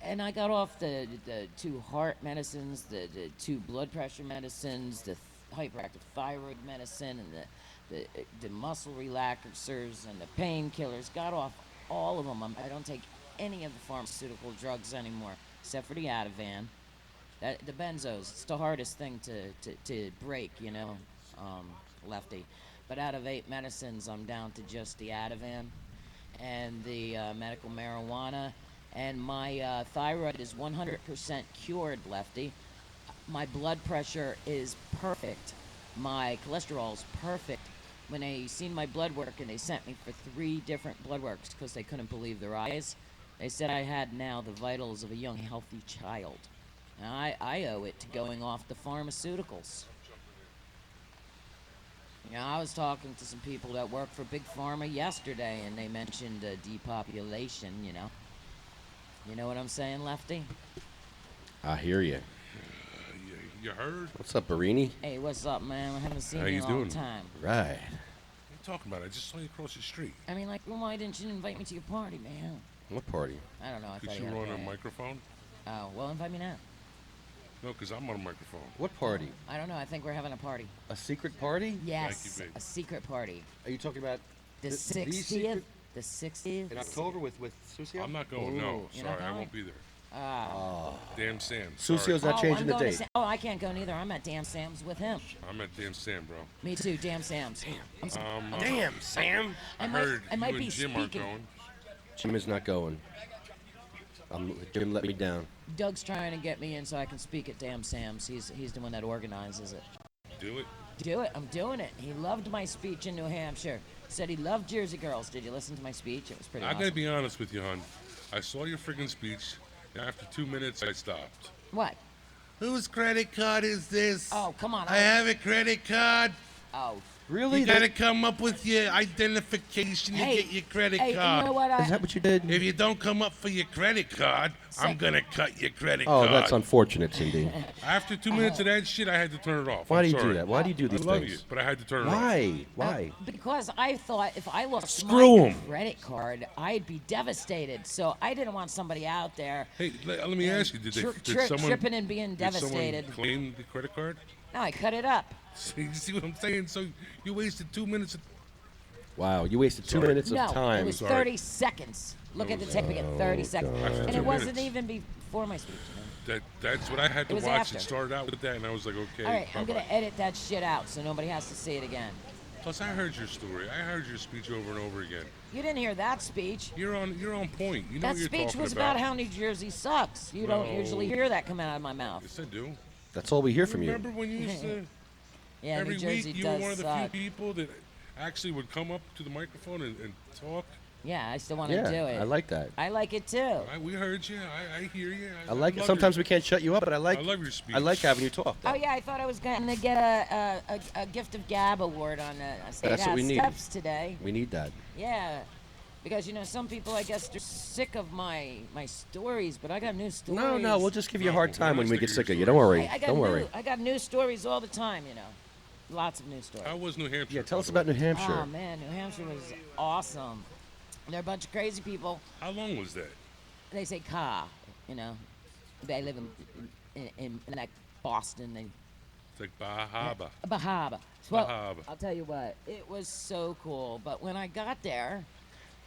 and I got off the 2 heart medicines, the 2 blood pressure medicines, the hyperactive thyroid medicine, and the muscle relaxers and the painkillers, got off all of them. I don't take any of the pharmaceutical drugs anymore, except for the Ativan. The benzos, it's the hardest thing to break, you know, Lefty. But out of 8 medicines, I'm down to just the Ativan and the medical marijuana. And my thyroid is 100% cured, Lefty. My blood pressure is perfect. My cholesterol is perfect. When they seen my blood work and they sent me for 3 different blood works because they couldn't believe their eyes, they said I had now the vitals of a young, healthy child. Now, I owe it to going off the pharmaceuticals. You know, I was talking to some people that work for Big Pharma yesterday, and they mentioned depopulation, you know. You know what I'm saying, Lefty? I hear you. You heard? What's up, Barini? Hey, what's up, man? I haven't seen How you you in a long doing? time. Right. What are you talking about? I just saw you across the street. I mean, like, well, why didn't you invite me to your party, man? What party? I don't know. I Because thought you you were had on a plans. microphone? Oh, well, invite me now. No, because I'm on a microphone. What party? I don't know. I think we're having a party. A secret party? Yes, babe. a secret party. Are you talking about The the 60th? secret- The 60th? in October with Susio? I'm not going. No, Ooh, you're not sorry, I going? won't be there. Ah. Damn Sam. Susio's sorry. not changing I'm the going to date. Oh, I can't go neither. I'm at Damn Sam's with him. I'm at Damn Sam, bro. Me too, Damn Sam's. Damn, Sam. I might- heard I might you be and Jim aren't speaking. going. Jim is not going. Jim let me down. Doug's trying to get me in so I can speak at Damn Sam's. He's the one that organizes it. Do it. Do it. I'm doing it. He loved my speech in New Hampshire. Said he loved Jersey girls. Did you listen to my speech? It was pretty I awesome. gotta be honest with you, hon. I saw your friggin' speech. And after 2 minutes, I stopped. What? Whose credit card is this? Oh, come on. I have a credit card. Oh. Really? You gotta come up with your identification to Hey, get your credit hey, card. you know what? Is that what you did? If you don't come up for your credit card, I'm gonna cut your credit Oh, card. that's unfortunate, Cindy. After 2 minutes of that shit, I had to turn it off. Why I'm do you do sorry. that? Why do you do these I love things? you, but I had to turn it off. Why? Why? Because I thought if I lost Screw my 'em. credit card, I'd be devastated. So I didn't want somebody out there Hey, let me ask you, did someone tripping and being did devastated. someone claim the credit card? No, I cut it up. See, you see what I'm saying? So you wasted 2 minutes. Wow, you wasted 2 Sorry. minutes No, of time. it was 30 seconds. Look at the tape again, 30 seconds. After And 2 it wasn't minutes. even before my speech. You know? That's what I had to It was watch. after. It started out with that, and I was like, okay. All right, I'm going bye-bye. to edit that shit out so nobody has to see it again. Plus, I heard your story. I heard your speech over and over again. You didn't hear that speech. You're on point. You know That what you're speech talking was about how New Jersey sucks. You don't usually No. hear that come out of my mouth. Yes, I do. That's all we hear from you. Remember when you used to, Yeah, every New Jersey week, you does were one of the suck. few people that actually would come up to the microphone and talk? Yeah, I still want to Yeah, do it. I like that. I like it too. We heard you. I hear you. I like it. love Sometimes your, we can't shut you up, but I like. I love your speech. I like having you talk. Oh yeah, I thought I was going to get a gift of gab award on State That's what House we need. steps today. We need that. Yeah, because some people I guess they're sick of my stories, but I got new stories. No, we'll just give you a hard time when we get sick sick of of your you. Don't worry. I got Don't worry. I got new stories all the time. Lots of new stories. How was New Hampshire? Yeah, tell us about New Hampshire. Oh man, New Hampshire was awesome. They're a bunch of crazy people. How long was that? They say "ka," They live in like Boston. It's like Bahaba. Bahaba. Well, Bahaba. I'll tell you what, it was so cool. But when I got there,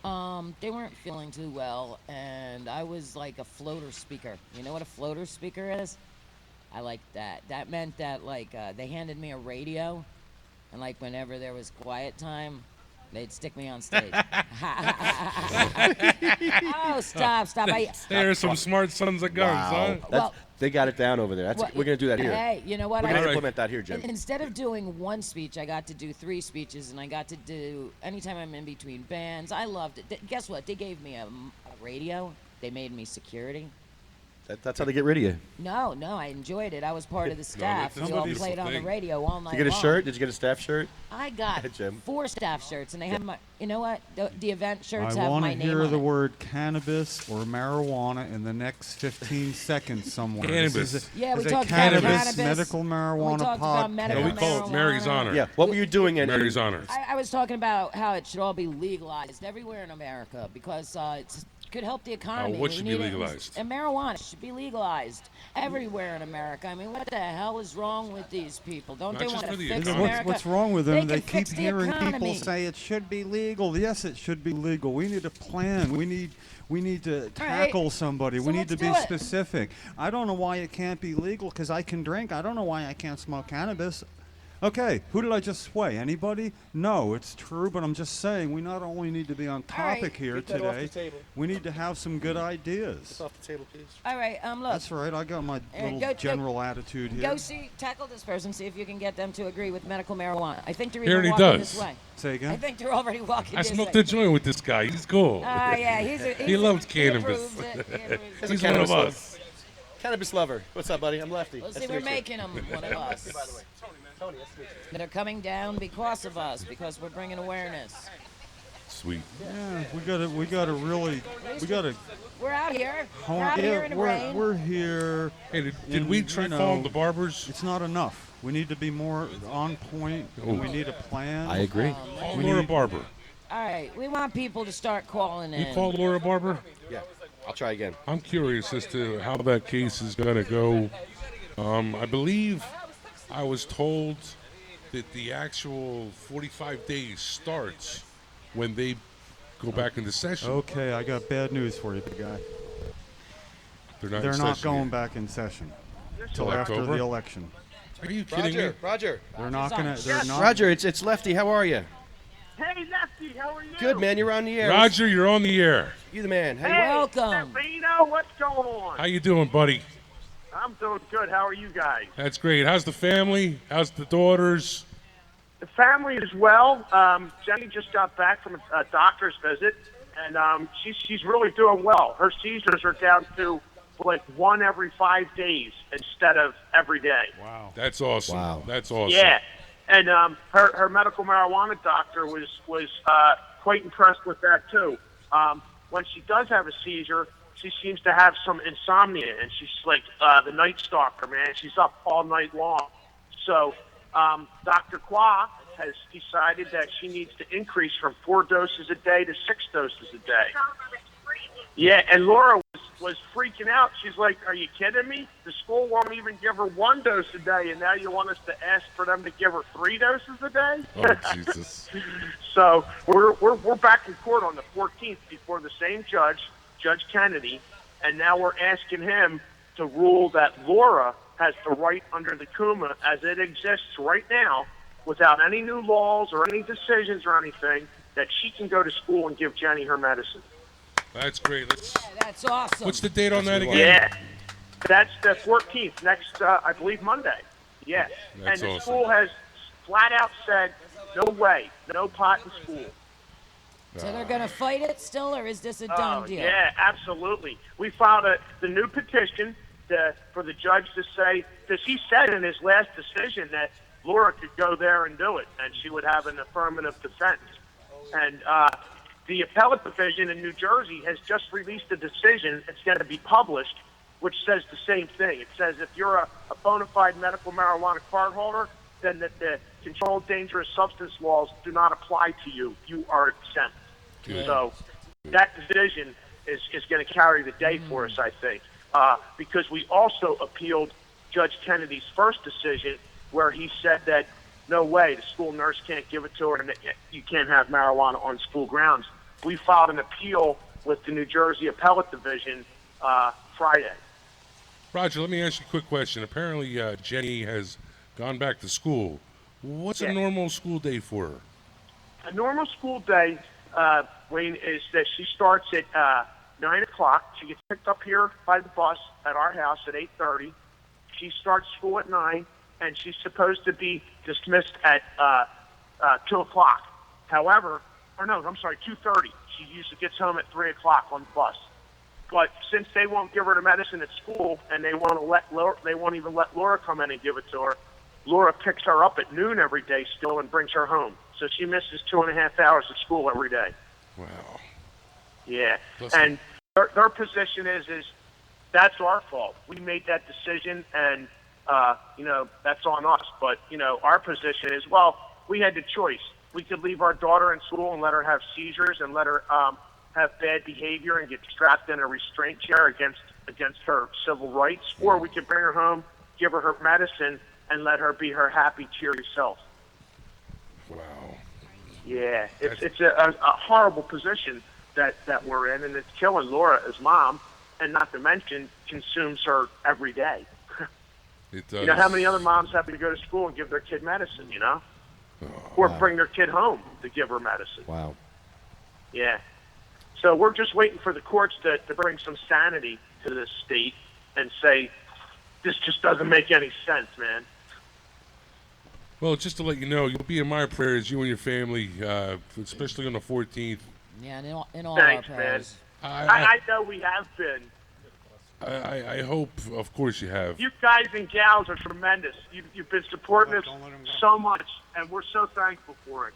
they weren't feeling too well, and I was like a floater speaker. You know what a floater speaker is? I like that. That meant that they handed me a radio, and whenever there was quiet time, they'd stick me on stage. Oh, stop! There's some smart sons of guns, huh? Well, they got it down over there. We're gonna do that here. Hey, you know what? We're gonna implement that here, Jim. Instead of doing one speech, I got to do 3 speeches, and I got to do anytime I'm in between bands. I loved it. Guess what? They gave me a radio. They made me security. That's how they get rid of you. No, I enjoyed it. I was part of the staff. We all played on the radio all night Did you get a long. shirt? Did you get a staff shirt? I got Jim. 4 staff shirts, and they have my. You know what? The event shirts I have want my to name hear on the it. word cannabis or marijuana in the next 15 seconds somewhere. Cannabis. This is Yeah, we is a talked about cannabis, cannabis. medical marijuana We talked about podcast. medical No, we call it Mary's Honor. Yeah. What were you doing in Mary's Honor. I was talking about how it should all be legalized everywhere in America because it could help the economy. what We should be need it- legalized? And marijuana should be legalized everywhere in America. I mean, what the hell is wrong with these people? Don't Not they just want to for the fix economy. America? What's wrong with them? They can keep fix the hearing people economy. say it should be legal. Yes, it should be legal. We need a plan. We need to tackle somebody. So we need let's to do be it. specific. I don't know why it can't be legal because I can drink. I don't know why I can't smoke cannabis. Okay, who did I just sway? Anybody? No, it's true, but I'm just saying we not only need to be on topic right. here Get that off today, the table. we need to have some good ideas. Off the table, please. All right, look. That's right. I got my little go- general attitude here. Go tackle this person, see if you can get them to agree with medical marijuana. I think they're He even already walking does. this way. Say I again. think they're already walking I this smoked way. a joint with this guy. He's cool. Yeah, He loves cannabis. approves it. He approves it. He's one of us. Cannabis lover. What's up, buddy? I'm Lefty. Well, Nice see, to we're meet you. making them one of us. By the way, Tony, nice to meet you. They're coming down because of us, because we're bringing awareness. Sweet. Yeah, we gotta We're out here. hone- We're out here in the we're, rain. we're here. Hey, did And, we try you to follow know, the barbers? It's not enough. We need to be more on point. And we need a plan. I agree. Call Laura Barber. All right, we want people to start calling in. You call Laura Barber? Yeah. I'll try again. I'm curious as to how that case is going to go. I believe I was told that the actual 45 days starts when they go back into session. Okay, I got bad news for you, big guy. They're They're in not session going yet. back in session till Till after October? the election. Are you kidding me? Roger. They're not gonna. They're not. Roger, it's Lefty. How are you? Hey, Lefty, how are you? Good, man. You're on the air. Roger, you're on the air. You the man. Hey, Welcome. Vino, what's going on? How you doing, buddy? I'm doing good. How are you guys? That's great. How's the family? How's the daughters? The family is well. Jenny just got back from a doctor's visit, and she's really doing well. Her seizures are down to like 1 every 5 days instead of every day. Wow. That's awesome. Wow. That's awesome. Yeah, and her medical marijuana doctor was quite impressed with that too. When she does have a seizure, she seems to have some insomnia, and she's like the night stalker, man. She's up all night long. So Dr. Qua has decided that she needs to increase from 4 doses a day to 6 doses a day. Yeah, and Laura was freaking out. She's like, "Are you kidding me? The school won't even give her 1 dose a day, and now you want us to ask for them to give her 3 doses a day?" Oh, Jesus. So we're back in court on the 14th before the same judge, Judge Kennedy, and now we're asking him to rule that Laura has the right under the CUMA as it exists right now without any new laws or any decisions or anything, that she can go to school and give Jenny her medicine. That's great. That's awesome. What's the date on that again? Yeah, that's the 14th, next, I believe, Monday. Yes. That's And the awesome. school has flat out said, no way, no pot in school. So they're going to fight it still, or is this a done deal? Yeah, absolutely. We filed the new petition for the judge to say, because he said in his last decision that Laura could go there and do it, and she would have an affirmative defense. And the appellate division in New Jersey has just released a decision. It's going to be published, which says the same thing. It says if you're a bona fide medical marijuana card holder, then the controlled dangerous substance laws do not apply to you. You are exempt. Good. So that decision is going to carry the day for us, I think, because we also appealed Judge Kennedy's first decision where he said that no way, the school nurse can't give it to her and that you can't have marijuana on school grounds. We filed an appeal with the New Jersey Appellate Division Friday. Roger, let me ask you a quick question. Apparently, Jenny has gone back to school. What's a normal school day for her? A normal school day, Wayne, is that she starts at 9 o'clock. She gets picked up here by the bus at our house at 8:30. She starts school at 9, and she's supposed to be dismissed at 2 o'clock. However, or no, I'm sorry, 2:30. She usually gets home at 3 o'clock on the bus. But since they won't give her the medicine at school, and they won't even let Laura come in and give it to her, Laura picks her up at noon every day still and brings her home. So she misses 2.5 hours of school every day. Wow. Yeah. Plus And their position is that's our fault. We made that decision, and that's on us. But our position is, well, we had the choice. We could leave our daughter in school and let her have seizures and let her have bad behavior and get strapped in a restraint chair against her civil rights, or we could bring her home, give her her medicine, and let her be her happy, cheery self. Wow. Yeah, it's a horrible position that we're in, and it's killing Laura as mom, and not to mention consumes her every day. It does. You know how many other moms have to go to school and give their kid medicine, or bring their kid home to give her medicine. Wow. Yeah. So we're just waiting for the courts to bring some sanity to this state and say, this just doesn't make any sense, man. Well, just to let you know, you'll be in my prayers, you and your family, especially on the 14th. Yeah, in all Thanks, our man. prayers. I know we have been. I hope, of course you have. You guys and gals are tremendous. You've been supporting us so much, and we're so thankful for it.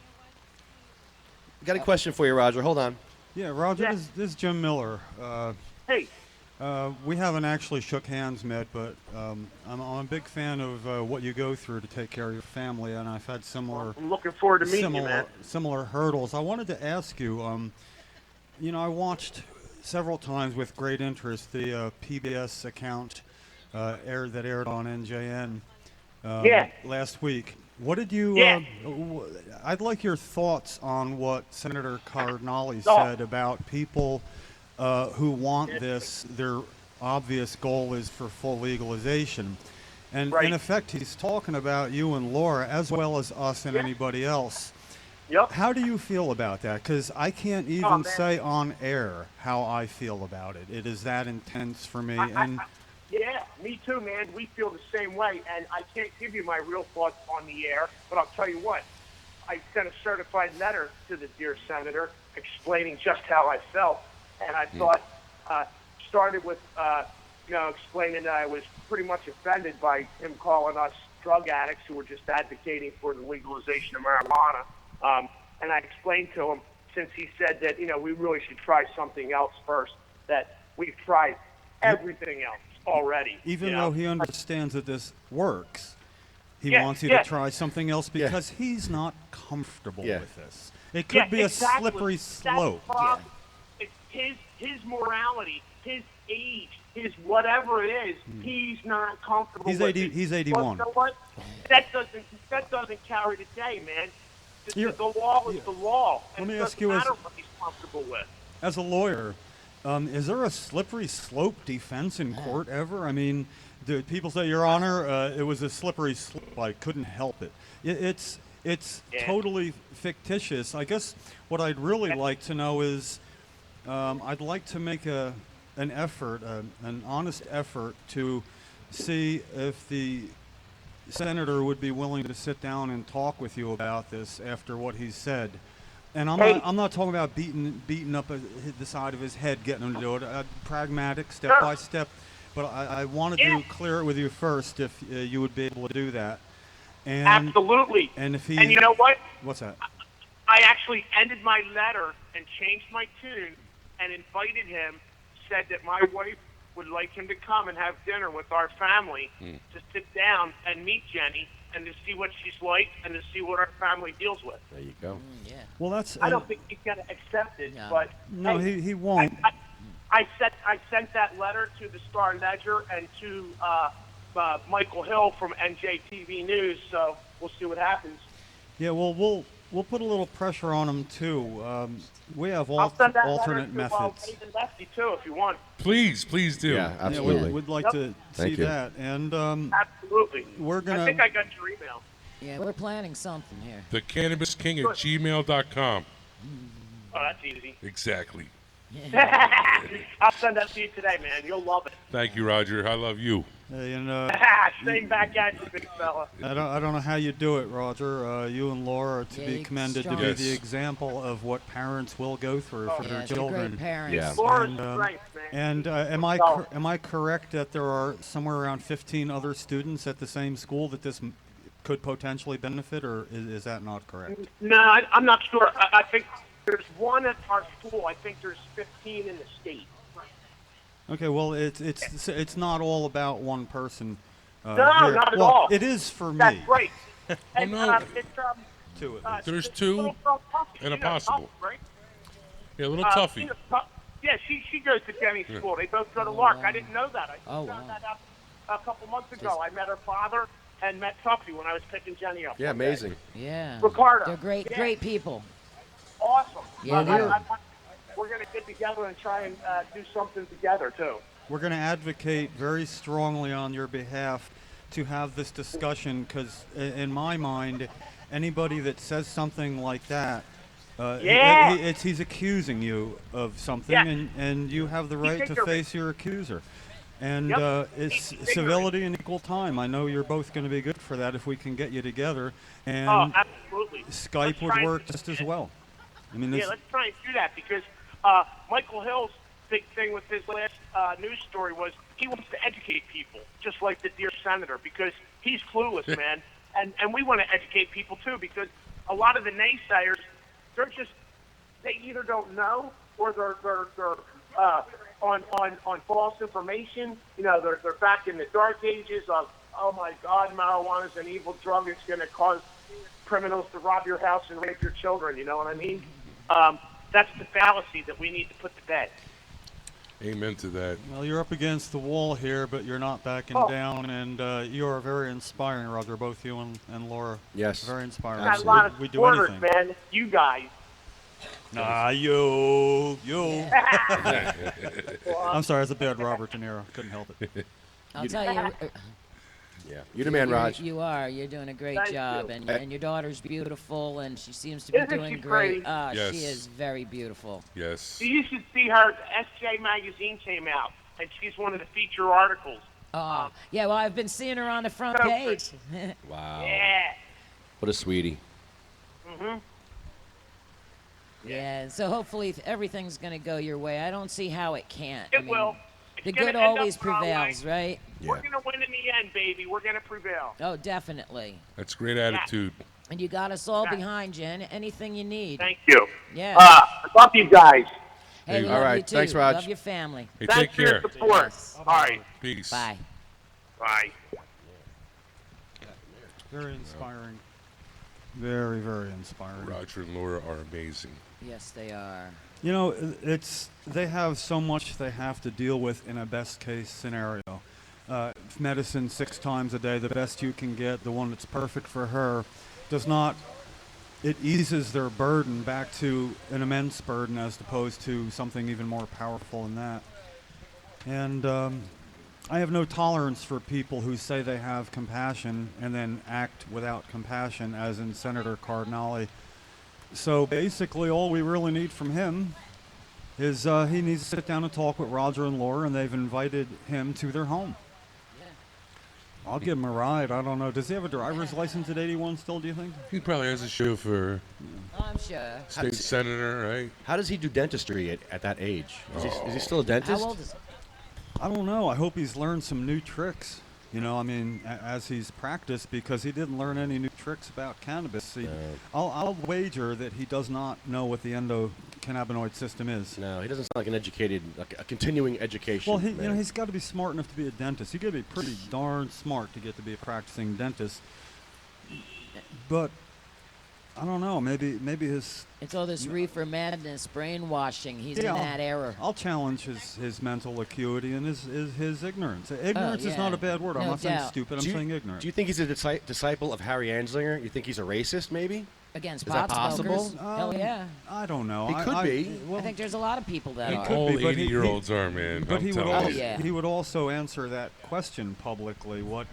Got a question for you, Roger. Hold on. Yeah, Roger, Yeah. This is Jim Miller. Hey. We haven't actually shook hands met, but I'm a big fan of what you go through to take care of your family, and I've had similar. I'm looking forward to meeting you, man. Similar hurdles. I wanted to ask you. I watched several times with great interest the PBS account that aired on NJN last week. What did you? I'd like your thoughts on what Senator Cardinale said about people who want this. Their obvious goal is for full legalization, and in effect, he's talking about you and Laura as well as us and anybody else. Yep. How do you feel about that? Because I can't even say on air how I feel about it. It is that intense for me. Yeah, me too, man. We feel the same way, and I can't give you my real thoughts on the air, but I'll tell you what. I sent a certified letter to the dear senator explaining just how I felt, and I thought started with explaining that I was pretty much offended by him calling us drug addicts who were just advocating for the legalization of marijuana. And I explained to him, since he said that we really should try something else first, that we've tried everything else already. Even though he understands that this works, he wants you to try something else because he's not comfortable with this. It could be a slippery slope. It's his morality, his age, his whatever it is. He's not comfortable with it. He's 81. Well, you know what? That doesn't carry the day, man. The law is the law. Let me it ask you, doesn't matter what he's comfortable with. As a lawyer, is there a slippery slope defense in court ever? I mean, do people say, Your Honor, it was a slippery slope. I couldn't help it. It's it's Yeah. totally fictitious. I guess what I'd really like to know is, I'd like to make an effort, an honest effort, to see if the senator would be willing to sit down and talk with you about this after what he's said. And I'm not talking about beating up the side of his head, getting him to do it. Pragmatic, step by step. But I wanted to clear it with you first, if you would be able to do that. And, Absolutely. And if he, and you know what? What's that? I actually ended my letter and changed my tune and invited him, said that my wife would like him to come and have dinner with our family to sit down and meet Jenny and to see what she's like and to see what our family deals with. There you go. Yeah. Well, that's. I don't think he's going to accept it, No. but No, hey, he won't. I sent that letter to the Star Ledger and to Michael Hill from NJTV News, so we'll see what happens. Yeah, well, we'll put a little pressure on him too. We have I'll send that alternate letter to methods. David Lefty too, if you want. Please do. Yeah, Yeah, absolutely. we'd like Yep. to Thank see you. that, and Absolutely. we're I gonna. think I got your email. Yeah, we're planning something here. TheCannabisKing@gmail.com. Oh, that's easy. Exactly. I'll send that to you today, man. You'll love it. Thank you, Roger. I love you. Hey, and Same back at you, big fella. I don't know how you do it, Roger. You and Laura are to be Yeah, commended to strong. be Yes. the example of what parents will go through for their Yes, they're children. great parents. Yeah. Laura's And, great, man. And am I correct that there are somewhere around 15 other students at the same school that this could potentially benefit, or is that not correct? No, I'm not sure. I think there's one at our school. I think there's 15 in the state. Okay, well, it's not all about one person. No, here. not at Well, all. it is for me. That's great. And no. it's Two at least. There's it's two little girl Tuffy. and a You know possible. Tuffy, right? Yeah, a little You toughy. know yeah, she goes to Jenny's school. They both go to Lark. I didn't know that. I Oh, found wow. that out a couple months ago. I met her father and met Tuffy when I was picking Jenny up. Yeah, one day. amazing. Yeah. Ricardo. They're great, Yeah. great people. Awesome. Yeah, they are. We're going to get together and try and do something together, too. We're going to advocate very strongly on your behalf to have this discussion, because in my mind, anybody that says something like that, Yeah. he's accusing you of something, Yeah. and you have the right to ignorant. face your accuser. And Yep. it's He's civility and equal time. I know you're both going to be good for that if we can get you together. And Oh, absolutely. Skype Let's would try and work do just that. as well. I mean, Yeah, this, let's try and do that because Michael Hill's big thing with his last news story was he wants to educate people, just like the dear senator, because he's clueless, man. And we want to educate people, too, because a lot of the naysayers, they either don't know or they're on false information. You know, they're back in the dark ages of, oh, my God, marijuana's an evil drug. It's going to cause criminals to rob your house and rape your children. You know what I mean? That's the fallacy that we need to put to bed. Amen to that. well, you're up against the wall here, but you're not backing Oh. down, and you are very inspiring, Roger, both you and Laura. Yes. Very inspiring. Got a lot of We do supporters, anything. man. You guys. Nah, you. I'm sorry, it's a bad Robert De Niro. Couldn't help it. I'll tell you. Yeah. You the man, Raj. You are. You're doing a great Thank job, you. and your daughter's beautiful, and she seems to be Isn't doing she great. pretty? Yes. She is very beautiful. Yes. You should see her. SJ magazine came out, and she's one of the feature articles. Oh, yeah. Well, I've been seeing her on the front So page. Wow. Yeah. What a sweetie. Yeah. So hopefully everything's going to go your way. I don't see how it can't. It I mean, will. The It's gonna good end up always our way. prevails, right? We're Yeah. going to win in the end, baby. We're going to prevail. Oh, definitely. That's great attitude. And you got us all Yeah. behind you. Anything you need. Thank you. Yeah. I love you guys. Hey, Hey, love all right, you too. thanks, Raj. Love your family. Hey, Thanks take for your care. support. Yes. All right. Peace. Bye. Bye. Very inspiring. Very, very inspiring. Roger and Laura are amazing. Yes, they are. You know, they have so much they have to deal with in a best case scenario. Medicine 6 times a day, the best you can get, the one that's perfect for her, it eases their burden back to an immense burden as opposed to something even more powerful than that. And I have no tolerance for people who say they have compassion and then act without compassion, as in Senator Cardinale. So basically, all we really need from him is he needs to sit down and talk with Roger and Laura, and they've invited him to their home. I'll give him a ride. I don't know. Does he have a driver's license at 81 still, do you think? He probably has a chauffeur, I'm sure. state senator, right? How does he do dentistry at that age? Is he still a dentist? How old is he? I don't know. I hope he's learned some new tricks. You know, I mean, as he's practiced, because he didn't learn any new tricks about cannabis. I'll wager that he does not know what the endocannabinoid system is. No, he doesn't sound like an educated, like a continuing education. Well, man. he's got to be smart enough to be a dentist. You got to be pretty darn smart to get to be a practicing dentist. But I don't know. Maybe his. It's all this reefer madness, brainwashing. He's Yeah, in that era. I'll challenge his mental acuity and his ignorance. Ignorance is not a bad word. I'm No not saying doubt. stupid. I'm saying ignorant. Do you think he's a disciple of Harry Anslinger? You think he's a racist, maybe? Against Is pot that possible? smokers? Hell yeah. I don't know. He could be. I think there's a lot of people that are. All be, but 80-year-olds are, man. But I'm he would, telling you. he would also answer that question publicly. What,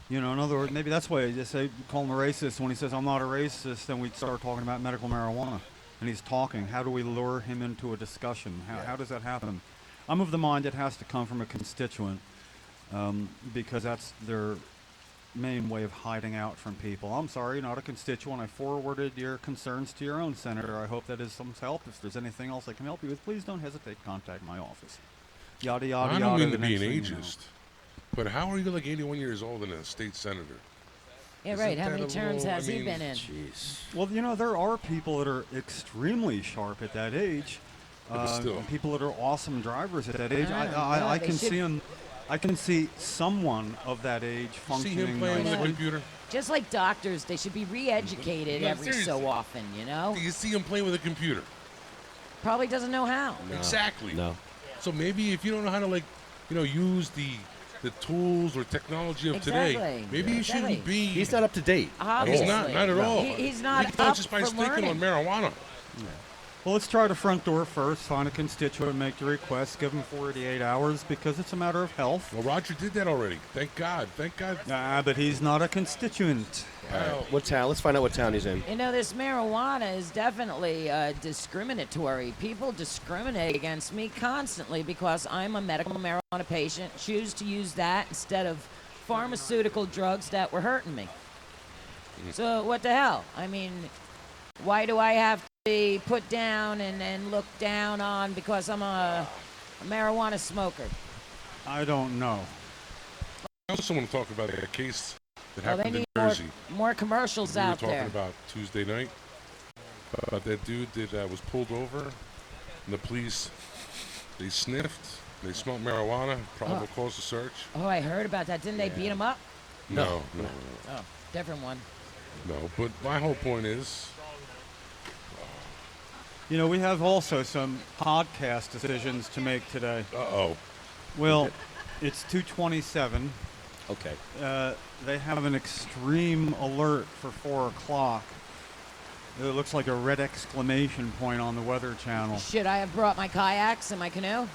in other words, maybe that's why I just say call him a racist. When he says I'm not a racist, then we start talking about medical marijuana, and he's talking. How do we lure him into a discussion? How does that happen? I'm of the mind it has to come from a constituent, because that's their main way of hiding out from people. I'm sorry, not a constituent. I forwarded your concerns to your own senator. I hope that is some help. If there's anything else I can help you with, please don't hesitate to contact my office. Yada yada I yada. don't mean the to be next an thing you know. ageist, but how are you like 81 years old and a state senator? Yeah, right. Isn't How that many a terms little- has I he mean, been in? Jeez. Well, there are people that are extremely sharp at that age. but still. People that are awesome drivers at that age. Yeah, I they can should- see him. I can see someone of that age See functioning him playing with a nicely. computer? Just like doctors, they should be re-educated No, every so seriously. often, you know? Do you see him playing with a computer? Probably doesn't know how. No. Exactly. No. So maybe if you don't know how to use the tools or technology of today, Exactly. maybe you Exactly. shouldn't be. He's not up to date. Obviously. He's not at all. He's not You can tell up just by for sticking learning. on marijuana. Well, let's try the front door first. Find a constituent, make the request, give them 48 hours because it's a matter of health. Well, Roger did that already. Thank God. Thank God. But he's not a constituent. Well, What town? Let's find out what town he's in. You know, this marijuana is definitely discriminatory. People discriminate against me constantly because I'm a medical marijuana patient, choose to use that instead of pharmaceutical drugs that were hurting me. So what the hell? I mean, why do I have to be put down and looked down on because I'm a marijuana smoker? I don't know. I also want to talk about a case that Well, they happened in need more, Jersey. more commercials We were out talking there. about Tuesday night. About that dude that was pulled over, and the police, they sniffed, they smelled marijuana, probable cause to search. Oh, I heard about that. Didn't they beat him up? No. Oh, different one. No, but my whole point is, We have also some podcast decisions to make today. uh-oh. Well, it's 2:27. Okay. They have an extreme alert for 4 o'clock. It looks like a red exclamation point on the Weather Channel. Should I have brought my kayaks and my canoe?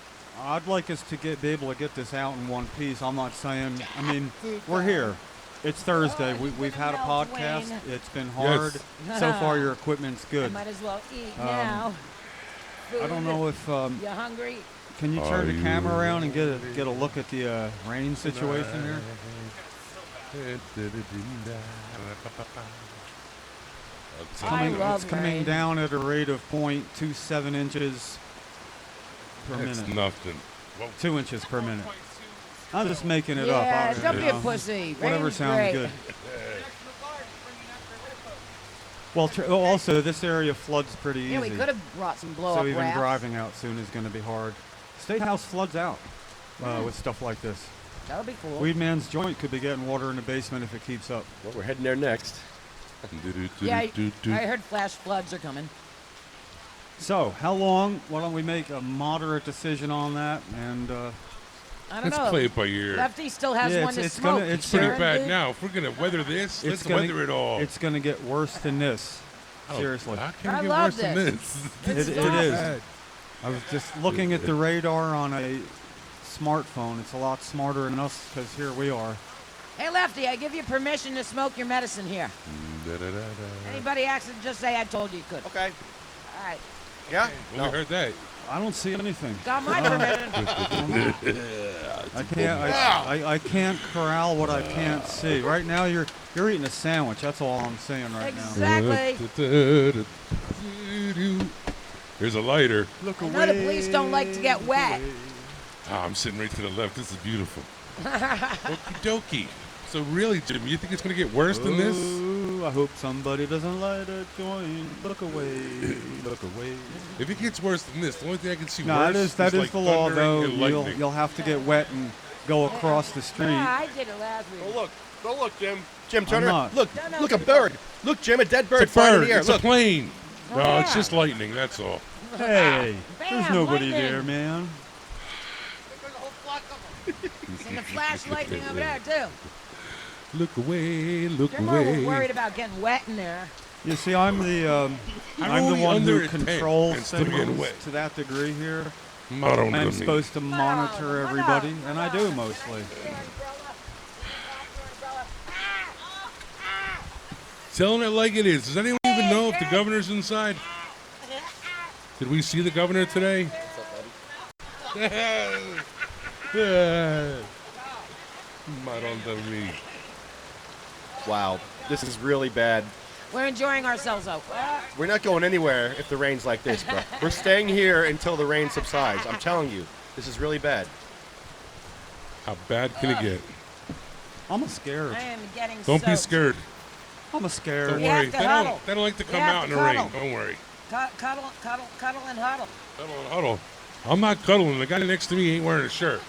I'd like us to be able to get this out in one piece. I'm not saying. I mean, we're here. It's Thursday. We've had a Melt, podcast. Wayne. It's been hard. Yes. So far, your equipment's I good. might as well eat now. I don't know if. You hungry? Can you turn the camera around and get a look at the rain situation here? It's coming rain. down at a rate of 0.27 inches per That's minute. nothing. Well, 2 inches per minute. I'm just making it Yeah, up. I don't be a know. pussy. Whatever Rain's sounds great. good. Well, also this area floods pretty easy. Yeah, we could have brought some blow So up even rafts. driving out soon is going to be hard. State House floods out with stuff like this. That would be cool. Weedman's Joint could be getting water in the basement if it keeps up. Well, we're heading there next. Yeah, I heard flash floods are coming. So, how long? Why don't we make a moderate decision on that? And I don't let's know. play it by ear. Lefty still has Yeah, one to it's smoke. gonna- it's It's pretty Sharon bad did. now. If we're going to weather this, let's gonna- weather it all. It's going to get worse than this. Oh, Seriously. How can I it get love worse than this. this? This It is awesome. is. I was just looking at the radar on a smartphone. It's a lot smarter than us because here we are. Hey, Lefty, I give you permission to smoke your medicine here. Anybody asks, just say I told you could. Okay. All right. Yeah? We heard that. I don't see anything. Got my permission. I can't corral what I can't see. Right now, you're eating a sandwich. That's all I'm saying right now. Exactly. Here's a lighter. Look I away. know the police don't like to get wet. Ah, I'm sitting right to the left. This is beautiful. Okie dokie. So really, Jim, you think it's going to get worse than this? Ooh, I hope somebody doesn't light a joint. Look away. Look away. If it gets worse than this, the only thing I can see No, worse that is like the law, thundering though. and lightning. You'll have to get wet and go across the street. Yeah, I did it last week. Oh, look. Go look, Jim. Jim, I'm turn around. not. Look. No, Look, a bird. Look, Jim, a dead bird It's a flying in bird. the air. It's Look. a plane. Oh, No, it's yeah. just lightning. That's all. Hey, Bam, there's nobody lightning. there, man. Seen the flash lightning over there, too. Look away. Look You're more away. worried about getting wet in there. You see, I'm the only one under who a tent controls and still getting things wet. to that degree here. Not on I'm me. supposed to monitor everybody, and I do mostly. Telling it like it is. Does anyone even know if the governor's inside? Did we see the governor today? Not on me. Wow. This is really bad. We're enjoying ourselves, though. We're not going anywhere if the rain's like this, bro. We're staying here until the rain subsides. I'm telling you, this is really bad. How bad can it get? I'm scared. I am getting Don't be soaked. scared. I'm scared. Don't We worry. have to They huddle. don't like to We come have out in to the rain. cuddle. Don't worry. Cuddle, cuddle, and huddle. Cuddle and huddle. I'm not cuddling. The guy next to me ain't wearing a shirt.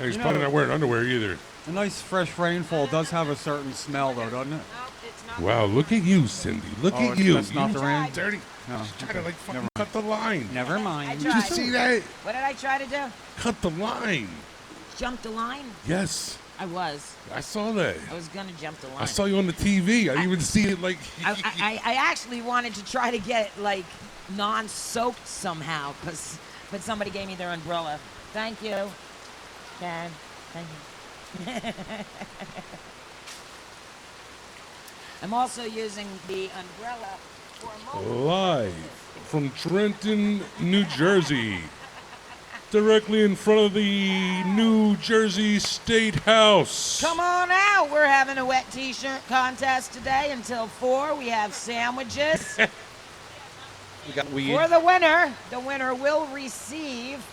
And he's You probably know- not wearing underwear either. A nice fresh rainfall does have a certain smell, though, doesn't it? No, it's not. Wow, look at you, Cindy. Look Oh, at you. that's not You the rain? dirty. No. Just try to like fucking Never cut the line. Never I mind. Did you tried. see that? What did I try to do? Cut the line. Jump the line? Yes, I was. I saw that. I was going to jump the line. I saw you on the TV. I didn't even see it like. I actually wanted to try to get it, like, non-soaked somehow, but somebody gave me their umbrella. Thank you, Karen. Thank you. I'm also using the umbrella for a moment. Live from Trenton, New Jersey. Directly in front of the New Jersey State House. Come on out. We're having a wet t-shirt contest today until 4. We have sandwiches. We got weed. For the winner will receive...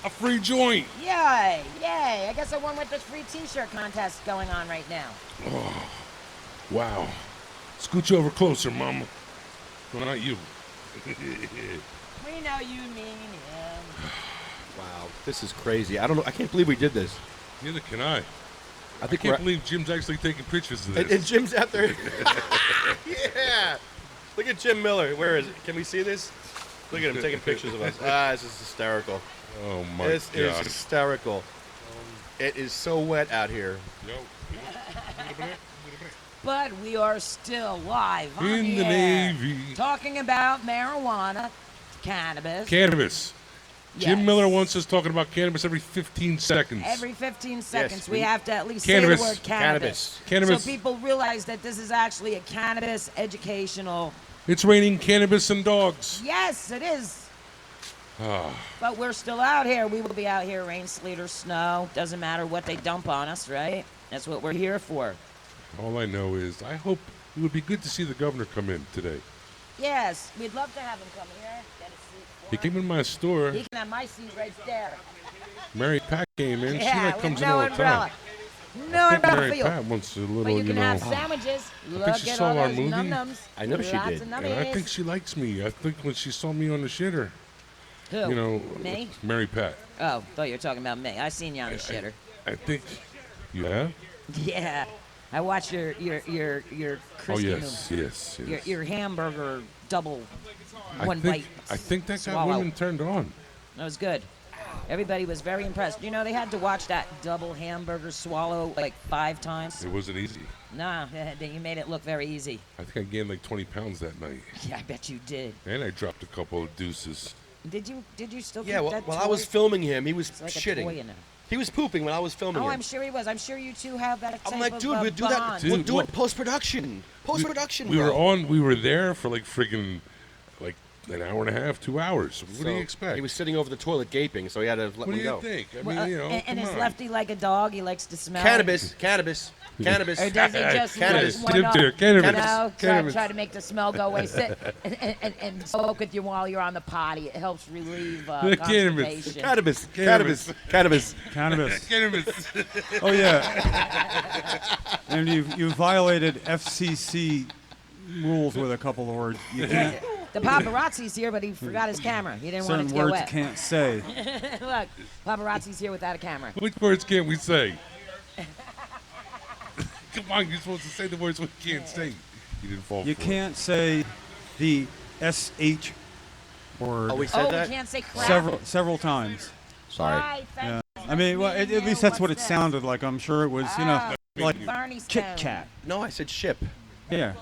A free joint. Yay! Yay! I guess I won with this free t-shirt contest going on right now. Oh, wow. Scooch over closer, Mama. Well, not you. We know you mean him. Wow, this is crazy. I don't know. I can't believe we did this. Neither can I. I think can't we're- believe Jim's actually taking pictures of this. And Jim's out there. Yeah. Look at Jim Miller. Where is it? Can we see this? Look at him taking pictures of us. This is hysterical. Oh my This is God. hysterical. It is so wet out here. But we are still live on In the air, Navy. talking about marijuana, cannabis. Cannabis. Jim Yes. Miller wants us talking about cannabis every 15 seconds. Every 15 seconds, we- we have to at least Cannabis. say the word cannabis. Cannabis. So people realize that this is actually a cannabis educational. It's raining cannabis and dogs. Yes, it is. Ah, But we're still out here. We will be out here, rain, sleet, or snow. Doesn't matter what they dump on us, right? That's what we're here for. all I know is I hope it would be good to see the governor come in today. Yes, we'd love to have him come here. Get a seat for He him. came in my store. He can have my seat right there. Mary Pat came in. she Yeah, like with comes in no all the umbrella. time. No I think umbrella Mary for you. Pat wants a little, But you can have know. sandwiches. I Look think she at saw all our those movie. num-nums. I know she Lots did. of And I nummies. think she likes me. I think when she saw me on the shitter, Who? you know, Me? Mary Pat. Oh, thought you were talking about me. I seen you on the shitter. I think you have. Yeah, I watched your Oh crispy yes, movie. yes, yes. Your hamburger double one think, bite. I think that got swallow. women turned on. That was good. Everybody was very impressed. You know, they had to watch that double hamburger swallow like 5 times. It wasn't easy. Nah, you made it look very easy. I think I gained like 20 pounds that night, Yeah, I bet you did. and I dropped a couple of deuces. Did you still Yeah, keep that while toy? I was filming him, he was It's like shitting. a toy in it. He was pooping when I was filming Oh, him. I'm sure he was. I'm sure you two have that type I'm like, of dude, we'll do that. bond. We'll Dude, do what- it post-production. Post-production, We bro. were there for like freaking, like an hour and a half, 2 hours. What do you So, expect? He was sitting over the toilet gaping, so he had to let what me do you go. think? I Well, mean, you know, and come is on. Lefty like a dog? He likes to smell. Cannabis. Or does he just Cannabis. one Give up, to it, cannabis. You know, Cannabis. try to make the smell go away. Sit and smoke with you while you're on the potty. It helps relieve Cannabis. constipation. Cannabis. Cannabis. Oh yeah. And you violated FCC rules with a couple of words. You can't. The paparazzi's here, but he forgot his camera. He didn't want it Certain to get words wet. can't say. Look, paparazzi's here without a camera. Which words can't we say? Come on, you're supposed to say the words we can't say. You didn't fall You for it. can't say the SH word Oh, we said Oh, that? we can't say crap. several times. Sorry. Why? Yeah. Thank I mean, well, you. at least that's what it What's this? sounded like. I'm sure it was, like Barney Kit Stone. Kat. No, I said ship. Yeah.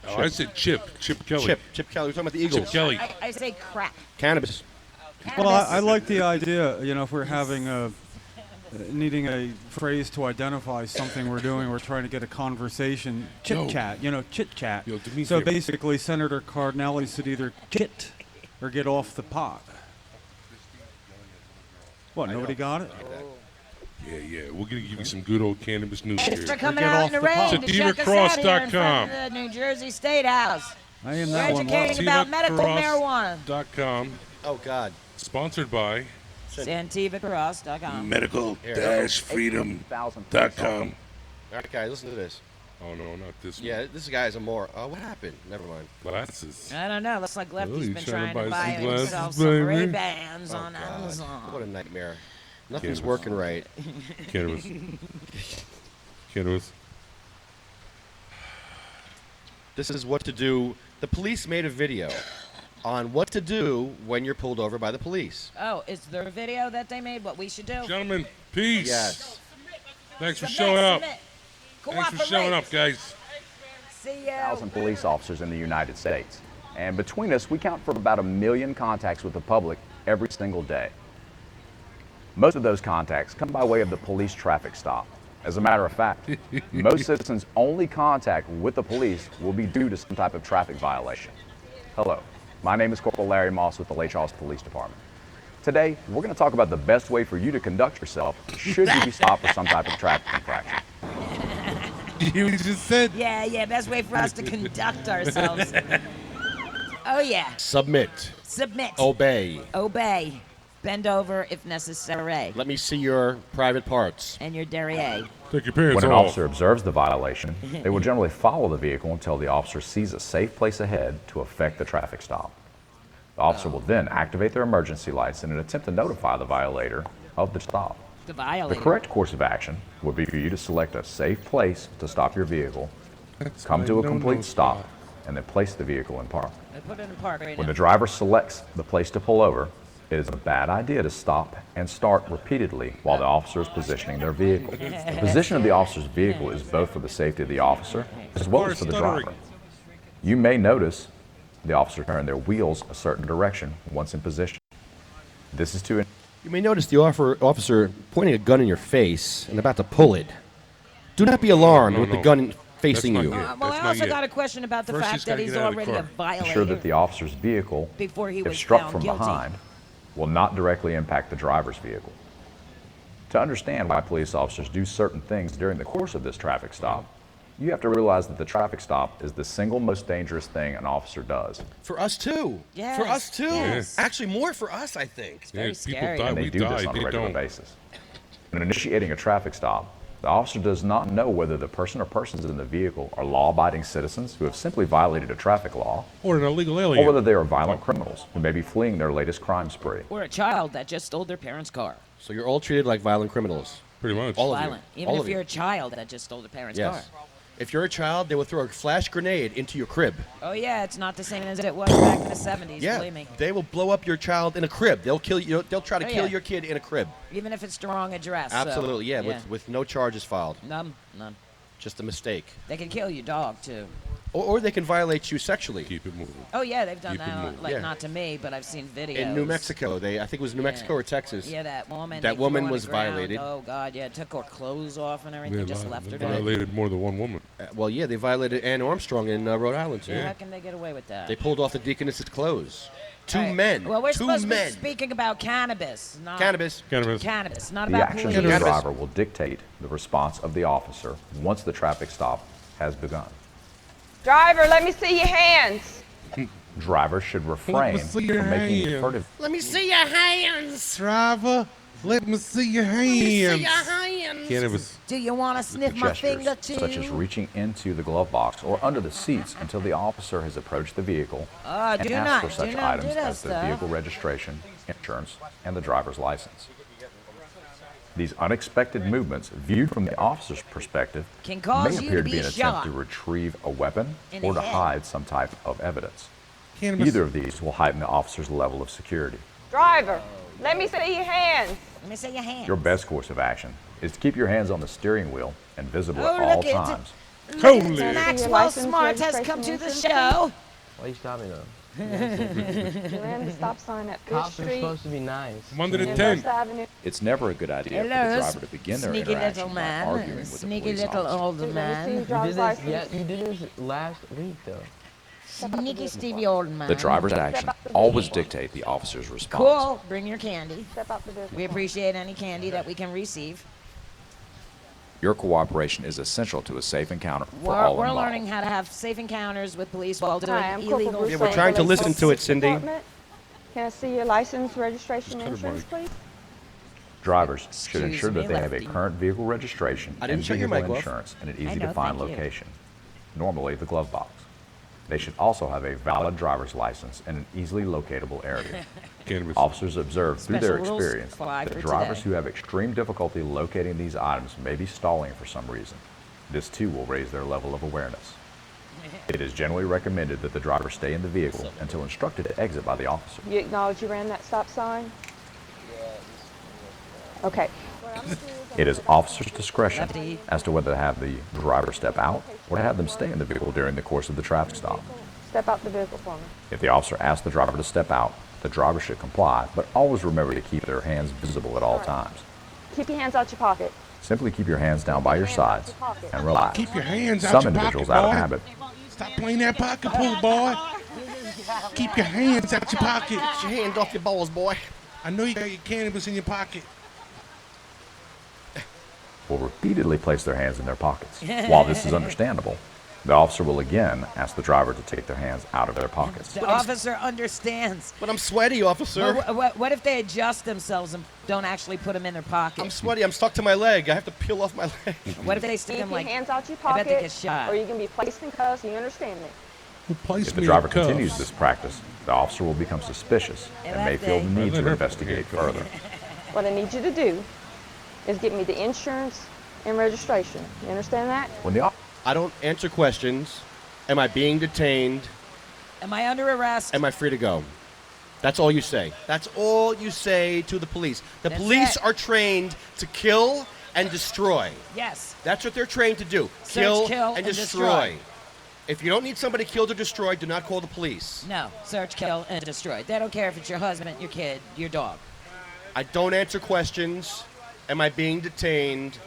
Oh, I said Chip Kelly. Chip Kelly. We're talking about the Eagles. Chip Kelly. I say crack. Cannabis. Well, I like the idea. If we're having needing a phrase to identify something we're doing, we're trying to get a conversation. Chit chat. Chit chat. Yo, do me a So favor. basically, Senator Cardinelli said either chit or get off the pot. What? Nobody got it? Yeah. We're going to give you some good old cannabis news Thanks for here. coming Get out off in the the pot. rain to check us out here in front SativaCross.com. of the New Jersey State House. I am We're that one. educating about medical marijuana. .com. Oh, God. Sponsored by SantivaCross.com. medical-freedom.com. All right, guys, listen to this. Oh, no, not this one. Yeah, this guy's a more. What happened? Never mind. Glasses. I don't know. Looks like Lefty's you been trying trying to to buy buy some glasses, himself some baby? Ray-Bans on God. Amazon. What a nightmare. Nothing's Cannabis. working right. Cannabis. Cannabis. This is what to do. The police made a video on what to do when you're pulled over by the police. Oh, is there a video that they made? What we should do? Gentlemen, peace. Yes. Thanks for Submit, showing up. submit. Thanks for showing up, guys. See you. 1,000 police officers in the United States. And between us, we count for about 1 million contacts with the public every single day. Most of those contacts come by way of the police traffic stop. As a matter of fact, most citizens' only contact with the police will be due to some type of traffic violation. Hello, my name is Corporal Larry Moss with the Lake Charles Police Department. Today, we're going to talk about the best way for you to conduct yourself should you be stopped for some type of traffic infraction. You just said. Yeah, best way for us to conduct ourselves. Oh, yeah. Submit. Submit. Obey. Obey. Bend over if necessary. Let me see your private parts. And your derriere. Take your pants When an off. officer observes the violation, they will generally follow the vehicle until the officer sees a safe place ahead to effect the traffic stop. The officer will then activate their emergency lights in an attempt to notify the violator of the stop. The The violator. correct course of action would be for you to select a safe place to stop your vehicle, come to a complete stop, and then place the vehicle in park. I put it in park right When now. the driver selects the place to pull over, it is a bad idea to stop and start repeatedly while the officer is positioning their vehicle. The position of the officer's vehicle is both for the safety of the officer as well as for the driver. You may notice the officer turn their wheels a certain direction once in position. This is to You may notice the officer pointing a gun in your face and about to pull it. Do not be alarmed with the gun facing you. Well, I also got a question about the First fact he's that gotta he's get out of the already a car. violator. ensure that the officer's vehicle, Before he if was struck found from guilty. behind, will not directly impact the driver's vehicle. To understand why police officers do certain things during the course of this traffic stop, you have to realize that the traffic stop is the single most dangerous thing an officer does. For us too. Yes, For us too. yes. Actually, more for us, I think. very Yeah, people scary. die, And they we do die, this on a they regular don't. basis. When initiating a traffic stop, the officer does not know whether the person or persons in the vehicle are law-abiding citizens who have simply violated a traffic law, Or an illegal or alien. whether they are violent criminals who may be fleeing their latest crime spree. Or a child that just stole their parents' car. So you're all treated like violent criminals. Pretty much. All of Violent. you. Even All if of you're you. a child that just stole their parents' Yes. car. If you're a child, they will throw a flash grenade into your crib. Oh, yeah, it's not the same as it was back in the 70s, Yeah, believe me. they will blow up your child in a crib. They'll kill you. They'll try to Oh, kill yeah. your kid in a crib. Even if it's the wrong address. so, Absolutely, yeah, yeah. with no charges filed. None. Just a mistake. They can kill your dog, too. Or they can violate you sexually. Keep it moving. Oh yeah, they've done Keep it that. moving. Like Yeah. not to me, but I've seen videos. In New Mexico, I think it was New Mexico or Texas. Yeah, that woman. That they threw woman on the was ground. violated. Oh God, yeah, took her clothes off and everything, They just left her they there. violated more than one woman. Well, yeah, they violated Ann Armstrong in Rhode Island too. How can they get away with that? They pulled off the deaconess's clothes. Two All right. men. Well, we're Two supposed to men. be speaking about cannabis, not Cannabis. Cannabis, not The about actions police. of the driver will dictate the response of the officer once the traffic stop has begun. Driver, let me see your hands. Drivers should refrain see from your making hands. furtive Let me see your hands. Driver, let me see your hands. hands. Cannabis. Do you want to sniff my gestures, finger too? such as reaching into the glove box or under the seats until the officer has approached the vehicle and do asked not- for do such not do items that as the stuff. vehicle registration, insurance, and the driver's license. These unexpected movements, viewed from the officer's perspective, Can cause may you appear to to be be an shot. attempt to retrieve a weapon In or the to head. hide some type of evidence. Cannabis. Either of these will heighten the officer's level of security. Driver, let me see your hands. Let me see your hands. Your best course of action is to keep your hands on the steering wheel and visible Oh, at all look, it's a- times. Holy. Maxwell license, Smart has registration, come to the insurance? show. Why you stopping though? You ran the stop sign at Fifth Cops are Street. supposed to be nice. I'm under the and tent. First Avenue. It's never a good idea for Hello, the driver to begin their sneaky interaction little by man, arguing with the sneaky police little officer. old Let me see your man, You did driver's this, license. yeah, you did this last week though. sneaky Stevie old man. The driver's action always dictate the officer's response. Cool. Bring your candy. Step out the vehicle. We appreciate any candy that we can receive. Your cooperation is essential to a safe encounter for We're, all we're involved. learning how to have safe encounters with police while doing Hi, I'm Corporal illegal. Bruce Yeah, we're Lake, trying to Police listen to it, Cindy. Department. Can I see your license, registration, and insurance, please? Drivers should Excuse ensure that me, they have a lefty. current vehicle registration I didn't and shut your vehicle mic off. insurance in an I know, easy-to-find thank you. location, normally the glove box. They should also have a valid driver's license in an easily locatable area. Cannabis. Officers observe through their Special rules experience apply that for drivers today. who have extreme difficulty locating these items may be stalling for some reason. This too will raise their level of awareness. It is generally recommended that the driver stay in the vehicle until instructed to exit by the officer. You acknowledge you ran that stop sign? Okay. It is officer's discretion Lefty. as to whether to have the driver step out or to have them stay in the vehicle during the course of the traffic stop. Step out the vehicle for me. If the officer asks the driver to step out, the driver should comply, but always remember to keep their hands visible at all times. Keep your hands out your pocket. Simply keep your hands down by your sides and relax. Keep your hands out Some your individuals, pocket, out of boy. habit, Stop playing that pocket pool, boy. Keep your hands out your pocket. Get your hand off your balls, boy. I know you got your cannabis in your pocket. will repeatedly place their hands in their pockets. While this is understandable, the officer will again ask the driver to take their hands out of their pockets. The officer understands. But I'm sweaty, officer. What if they adjust themselves and don't actually put them in their pocket? I'm sweaty. I'm stuck to my leg. I have to peel off my leg. What if they stick Keep them your like? hands out your I bet they pocket, get shot. or you can be placed in cuffs. You understand me? If the driver continues this practice, the officer will become suspicious and may feel the need to investigate further. What I need you to do is get me the insurance and registration. You understand that? When the I don't answer questions. Am I being detained? Am I under arrest? Am I free to go? That's all you say. That's all you say to the police. The That's police it. are trained to kill and destroy. Yes. That's what they're trained to do. Search, Kill and destroy. If you don't need somebody killed or destroyed, do not call the police. No. Search, kill, and destroy. They don't care if it's your husband, your kid, your dog. I don't answer questions. Am I being detained?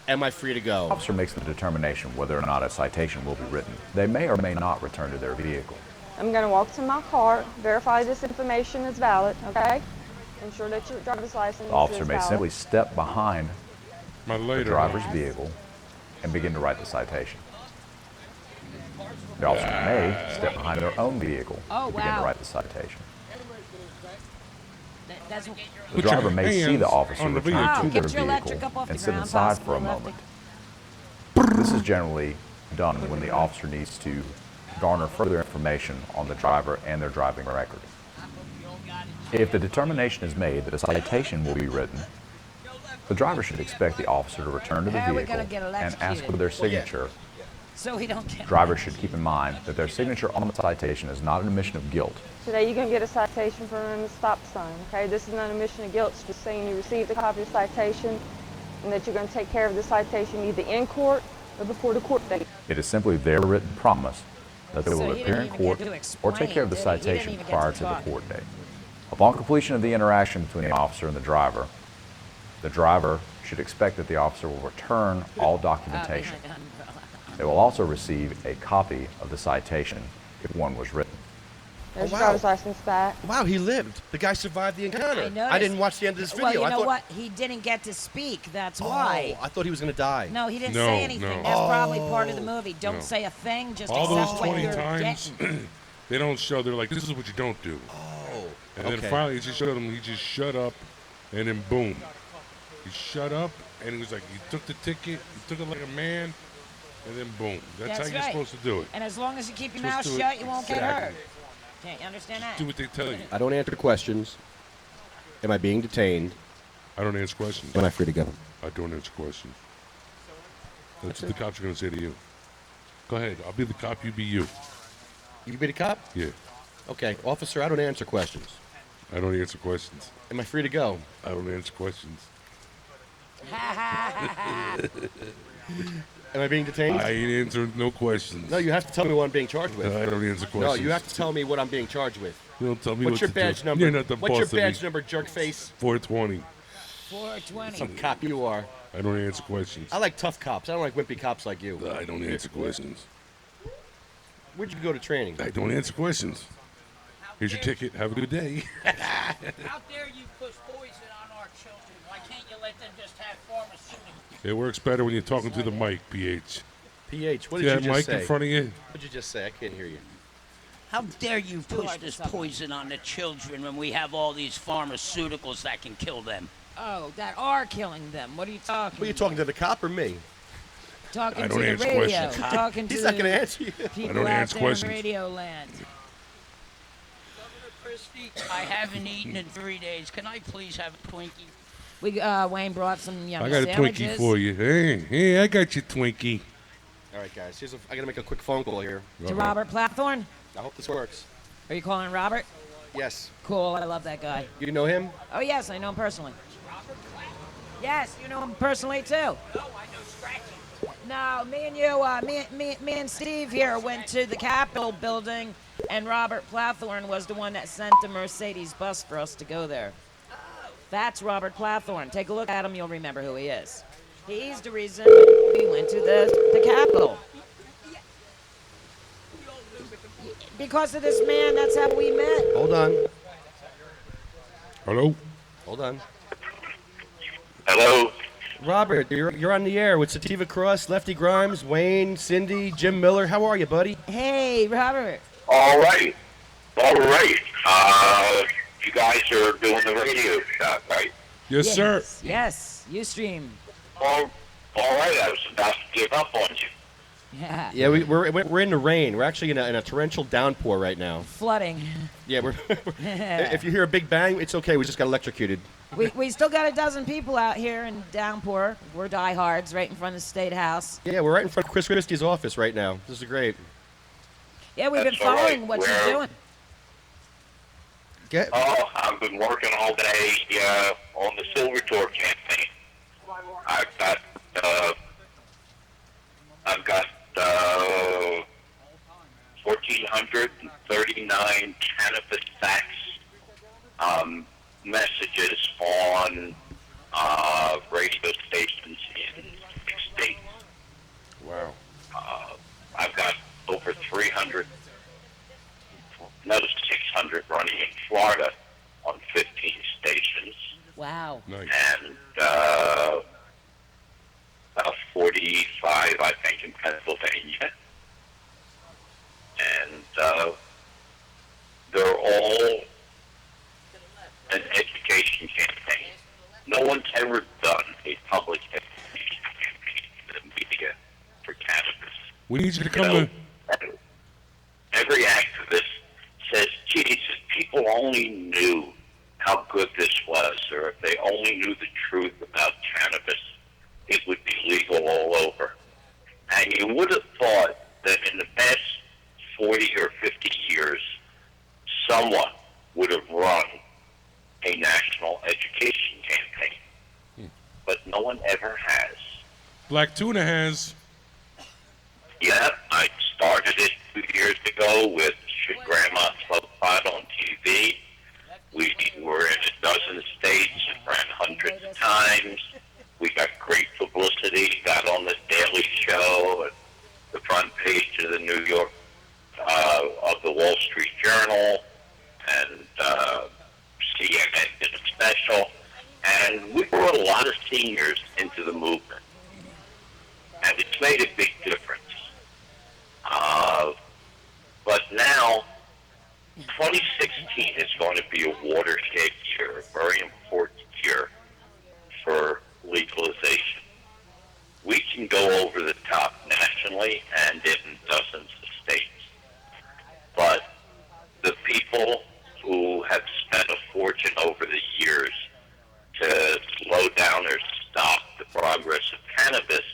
Am I free to go? The officer makes the determination whether or not a citation will be written. They may or may not return to their vehicle. I'm going to walk to my car, verify this information is valid, okay? Ensure that your driver's license The officer is may valid. simply step behind the later. driver's vehicle and begin to write the citation. The officer may step behind their own vehicle Oh, and begin to wow. write the citation. That's The Put driver your may see hands the officer on the return vehicle. to Get their your electric vehicle up off and the sit ground, aside for a possibly, moment. This is generally done when the officer needs to garner further information on the driver and their driving record. If the determination is made that a citation will be written, the driver should expect the officer to return to the How are we vehicle gonna get and ask electrocuted? for their signature. So we don't get. Drivers should keep in mind that their signature on the citation is not an admission of guilt. Today you're going to get a citation for running the stop sign, okay? This is not an admission of guilt. It's just saying you received a copy of the citation and that you're going to take care of the citation either in court or before the court date. It is simply their written promise that they So will he appear didn't in even court get to or explain, take care of the did he? He didn't citation even get prior to to the talk. court date. Upon completion of the interaction between the officer and the driver should expect that the officer will return all documentation. They will also receive a copy of the citation if one was written. There's wow. your driver's license back. Wow, he lived. The guy survived the encounter. I noticed. didn't watch the end of this video. Well, you I know thought, what? He didn't get to speak. That's why. Oh, I thought he was going to die. No, he didn't No, say anything. no. That's probably part of the movie. Don't No. say a thing. Just All those accept what 20 you're times, getting. they don't show. They're like, this is what you don't do. Oh, And okay. then finally, he just showed him. He just shut up, and then boom, he shut up, and he was like, "You took the ticket. You took it like a man." And then boom. That's how you're right. supposed to do it. And as long as you keep your Just mouth do it. shut, you won't get Exactly. hurt. Can't you understand that? Do what they tell you. I don't answer questions. Am I being detained? I don't answer questions. Am I free to go? I don't answer questions. That's what the cops are going to say to you. Go ahead. I'll be the cop. You be you. You can be the cop? Yeah. Okay, officer, I don't answer questions. I don't answer questions. Am I free to go? I don't answer questions. Am I being detained? I ain't answering no questions. No, you have to tell me what I'm being charged with. I don't answer questions. No, you have to tell me what I'm being charged with. You don't tell me What's what your to badge do. number? You're not the What's boss your of me. badge number, jerk face? 420. 420. Some cop you are. I don't answer questions. I like tough cops. I don't like wimpy cops like you. I don't answer questions. Where'd you go to training? I don't answer questions. Here's your ticket. Have a good day. How dare you push poison on our children? Why can't you let them just have pharmaceuticals? It works better when you're talking to the mic, PH. PH, what See did that you just mic say? in front of you? What did you just say? I can't hear you. How dare you push this poison on the children when we have all these pharmaceuticals that can kill them? Oh, that are killing them. What are you talking Were you talking to the cop or me? Talking I to don't the answer radio. questions. Talking to He's not the going to answer you. people I don't out answer there questions. in radio land. Governor Christie, I haven't eaten in 3 days. Can I please have a Twinkie? Wayne brought some yummy I got a sandwiches. Twinkie for you. Hey, I got your Twinkie. All right, guys. I got to make a quick phone call here. To Robert Plathorn? I hope this works. Are you calling Robert? Yes. Cool, I love that guy. You know him? Oh, yes, I know him personally. Yes, you know him personally, too. No, I know Scratchy. No, me and you, me and Steve here went to the Capitol building, and Robert Plathorn was the one that sent the Mercedes bus for us to go there. That's Robert Plathorn. Take a look at him, you'll remember who he is. He's the reason we went to the Capitol. Because of this man, that's how we met. Hold on. Hello? Hold on. Hello? Robert, you're on the air with Sativa Cross, Lefty Grimes, Wayne, Cindy, Jim Miller. How are you, buddy? Hey, Robert. All right. All right. You guys are doing the radio shot, right? Yes, sir. Yes, Ustream. All right. I was about to give up on you. Yeah. Yeah, we're in the rain. We're actually in a torrential downpour right now. Flooding. Yeah, if you hear a big bang, it's okay. We just got electrocuted. We still got a dozen people out here in downpour. We're diehards right in front of the State House. Yeah, we're right in front of Chris Christie's office right now. This is great. Yeah, we've been That's all following right. what Where- you're doing. Oh, I've been working all day on the Silver Tour campaign. I've got 1,439 cannabis fax messages on radio stations in 6 states. Wow. I've got over 300, another 600 running in Florida on 15 stations. Wow. Nice. And about 45, I think, in Pennsylvania. And they're all an education campaign. No one's ever done a public education campaign in the media for cannabis. We need you to come to... Every activist says, geez, if people only knew how good this was, or if they only knew the truth about cannabis, it would be legal all over. And you would have thought that in the past 40 or 50 years, someone would have run a national education campaign. But no one ever has. Black Tuna has... Yeah, I started it 2 years ago with Should Grandma Smoke Pot on TV. We were in a dozen states, ran hundreds of times. We got great publicity, got on the Daily Show, and the front page of the New York, of the Wall Street Journal, and CNN did a special. And we brought a lot of seniors into the movement. And it's made a big difference. But now, 2016 is going to be a watershed year, a very important year for legalization. We can go over the top nationally and in dozens of states. But the people who have spent a fortune over the years to slow down or stop the progress of cannabis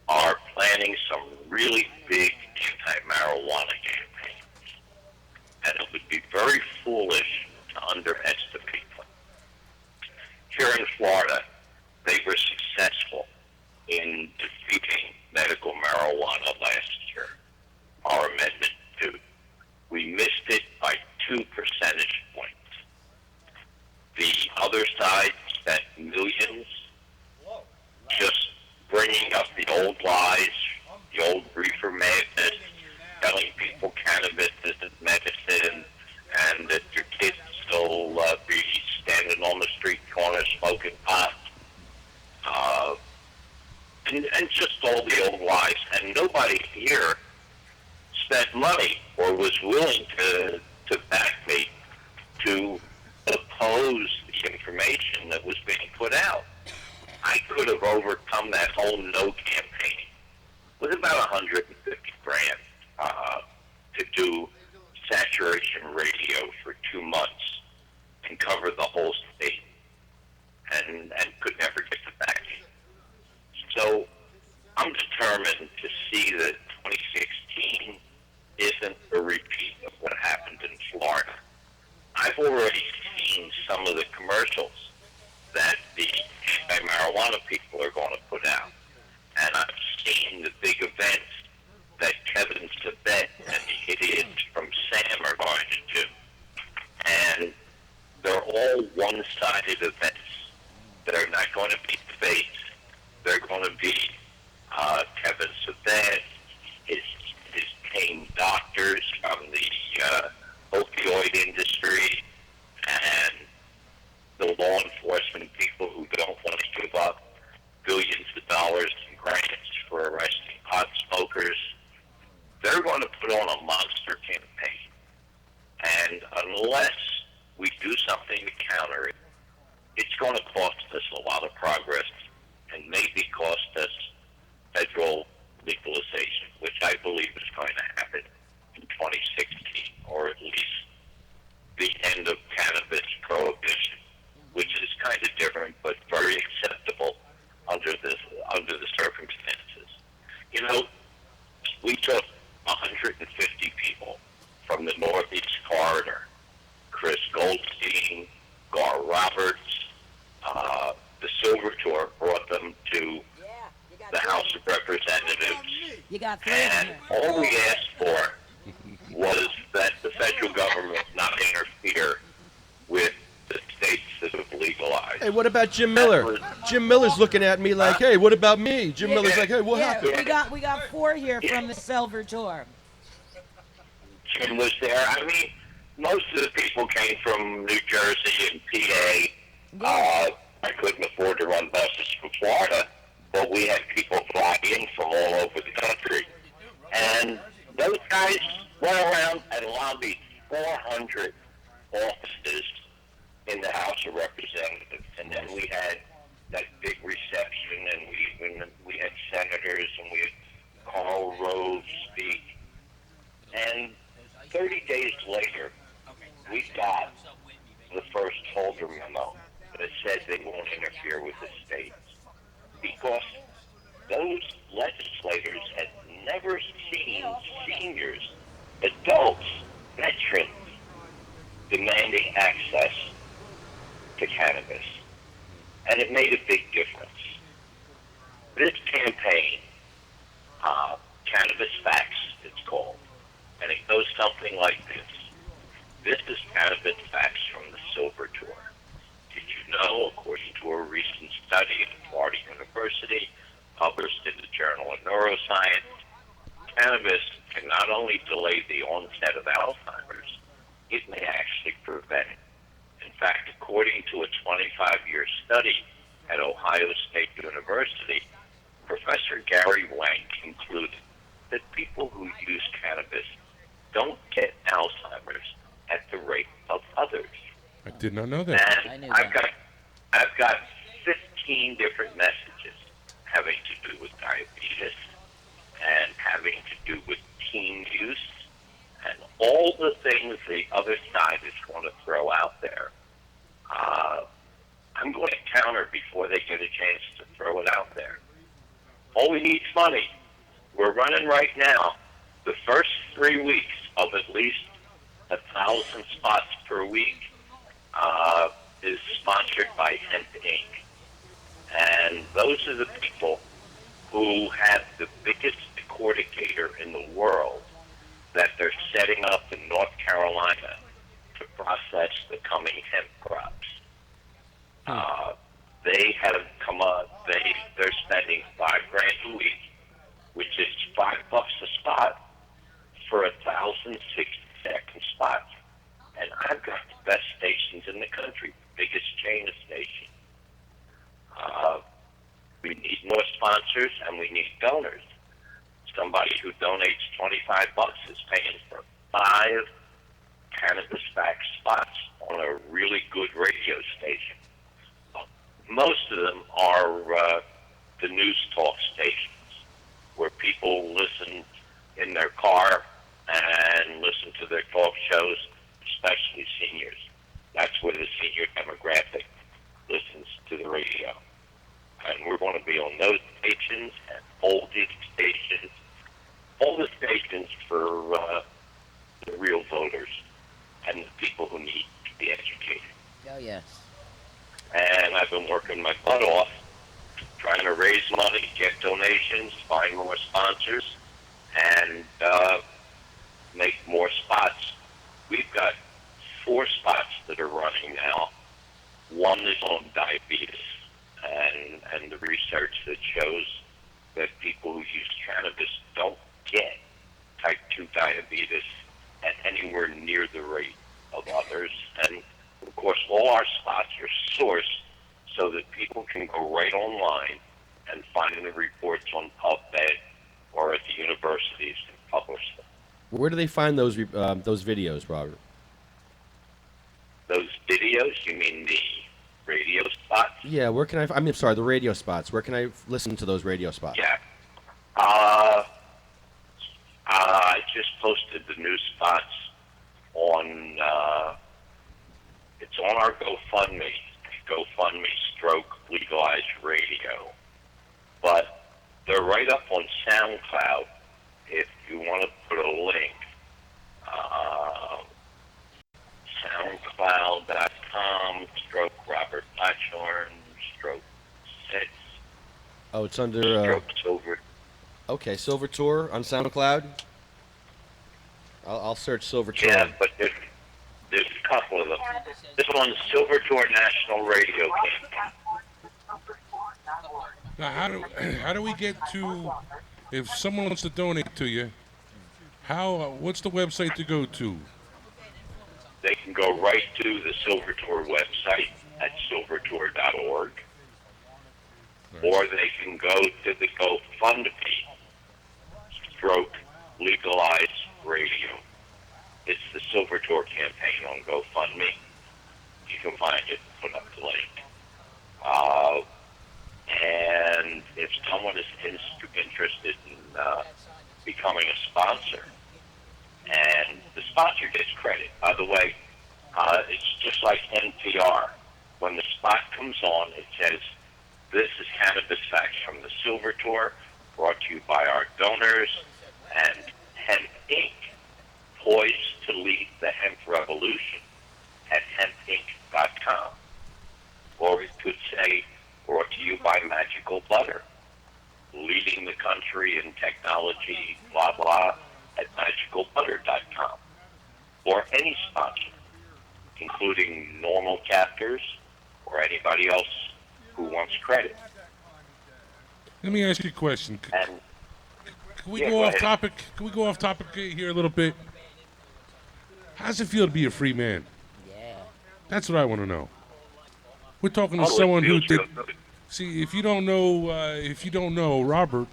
are planning some really big anti-marijuana campaigns. And it would be very foolish to underestimate them. Here in Florida, they were successful in defeating medical marijuana last year, our Amendment 2. We missed it by 2 percentage points. The other side spent millions just bringing up the old lies, the old reefer madness, telling people cannabis isn't medicine, and that your kids will be standing on the street corner smoking pot. And just all the old lies. And nobody here spent money or was willing to back me to oppose the information that was being put out. I could have overcome that whole no campaign with about 150 grand to do saturation radio for 2 months and cover the whole state, and could never get the backing. So I'm determined to see that 2016 isn't a repeat of what happened in Florida. I've already seen some of the commercials that the anti-marijuana people are going to put out. And I've seen the big events that Kevin Sabet and the idiots from SAM are going to do. And they're all one-sided events. They're not going to be debates. They're going to be Kevin Sabet, his paying doctors from the opioid industry, and the law enforcement people who don't want to give up billions of dollars in grants for arresting pot smokers. They're going to put on a monster campaign. And unless we do something to counter it, it's going to cost us a lot of progress and maybe cost us federal legalization, which I believe is going to happen in 2016, or at least the end of cannabis prohibition, which is kind of different but very acceptable under the circumstances. You know, we took 150 people from the Northeast Corridor. Chris Goldstein, Gar Roberts, the Silver Tour brought them to the House of Representatives. You got 3 and all we asked for was that the federal government not interfere with the states that have legalized. Hey, what about Jim Miller? Jim Miller's looking at me like, hey, what about me? Jim Miller's like, hey, what happened? We got 4 here from the Silver Tour. Jim was there. I mean, most of the people came from New Jersey and PA. I couldn't afford to run buses from Florida, but we had people fly in from all over the country. And those guys went around and lobbied 400 offices in the House of Representatives. And then we had that big reception, and we had senators, and we had Karl Rove speak. And 30 days later, we got the first Holder memo that said they won't interfere with the states, because those legislators had never seen seniors, adults, veterans demanding access to cannabis. And it made a big difference. This campaign, Cannabis Facts, it's called, and it goes something like this. This is cannabis facts from the Silver Tour. Did you know, according to a recent study at Florida University, published in the Journal of Neuroscience, cannabis can not only delay the onset of Alzheimer's, it may actually prevent it. In fact, according to a 25-year study at Ohio State University, Professor Gary Wang concluded that people who use cannabis don't get Alzheimer's at the rate of others. I did not know that. And I've got 15 different messages having to do with diabetes and having to do with teen use and all the things the other side is going to throw out there. I'm going to counter before they get a chance to throw it out there. All we need is money. We're running right now. The first 3 weeks of at least 1,000 spots per week is sponsored by Hemp Inc. And those are the people who have the biggest decorticator in the world that they're setting up in North Carolina to process the coming hemp crops. They have come up, they're spending $5,000 a week, which is $5 a spot for 1,060-second spots. And I've got the best stations in the country, biggest chain of stations. We need more sponsors and we need donors. Somebody who donates $25 is paying for 5 cannabis fact spots on a really good radio station. Most of them are the news talk stations where people listen in their car and listen to their talk shows, especially seniors. That's where the senior demographic listens to the radio. And we're going to be on those stations and oldie stations, all the stations for the real voters and the people who need to be educated. Oh, yes. And I've been working my butt off, trying to raise money, get donations, find more sponsors, and make more spots. We've got 4 spots that are running now. One is on diabetes, and the research that shows that people who use cannabis don't get type 2 diabetes at anywhere near the rate of others. And, of course, all our spots are sourced so that people can go right online and find the reports on PubMed or at the universities and publish them. Where do they find those videos, Robert? Those videos, you mean the radio spots? Yeah, where can I'm sorry, the radio spots. Where can I listen to those radio spots? Yeah. I just posted the new spots on, it's on our GoFundMe stroke legalized radio. But they're right up on SoundCloud if you want to put a link. SoundCloud.com stroke Robert Plathorn stroke 6. Oh, it's under Stroke Silver. Okay, Silver Tour on SoundCloud. I'll search Silver Tour. Yeah, but there's a couple of them. This one's Silver Tour National Radio Campaign. Now, how do we get to, if someone wants to donate to you, what's the website to go to? They can go right to the Silver Tour website at silvertour.org, or they can go to the GoFundMe stroke legalize radio. It's the Silver Tour campaign on GoFundMe. You can find it, put up the link. And if someone is interested in becoming a sponsor, and the sponsor gets credit, by the way, it's just like NPR. When the spot comes on, it says, "This is Cannabis Facts from the Silver Tour, brought to you by our donors, and Hemp Inc., poised to lead the hemp revolution at hempinc.com." Or it could say, "Brought to you by Magical Butter, leading the country in technology, blah, blah, at magicalbutter.com, or any sponsor, including normal captors or anybody else who wants credit. Let me ask you a question. And Can we yeah, go go off ahead. topic? Can we go off topic here a little bit? How does it feel to be a free man? Yeah. That's what I want to know. We're talking to Oh, it someone who feels did. real good. See, if you don't know Robert,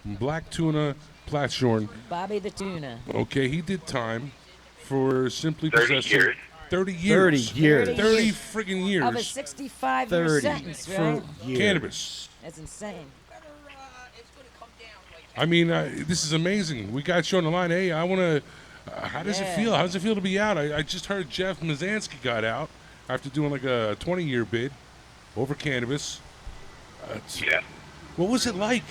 Black Tuna, Plathorn. Bobby the Tuna. Okay, he did time for simply 30 possessing years. 30 years. 30 years. 30 friggin' years. Of a 65-year 30 sentence, for right? years. Cannabis. That's insane. I mean, this is amazing. We got you on the line. Hey, I want to. How does it feel? How does it feel to be out? I just heard Jeff Mazansky got out after doing like a 20-year bid over cannabis. Yeah. What was it like?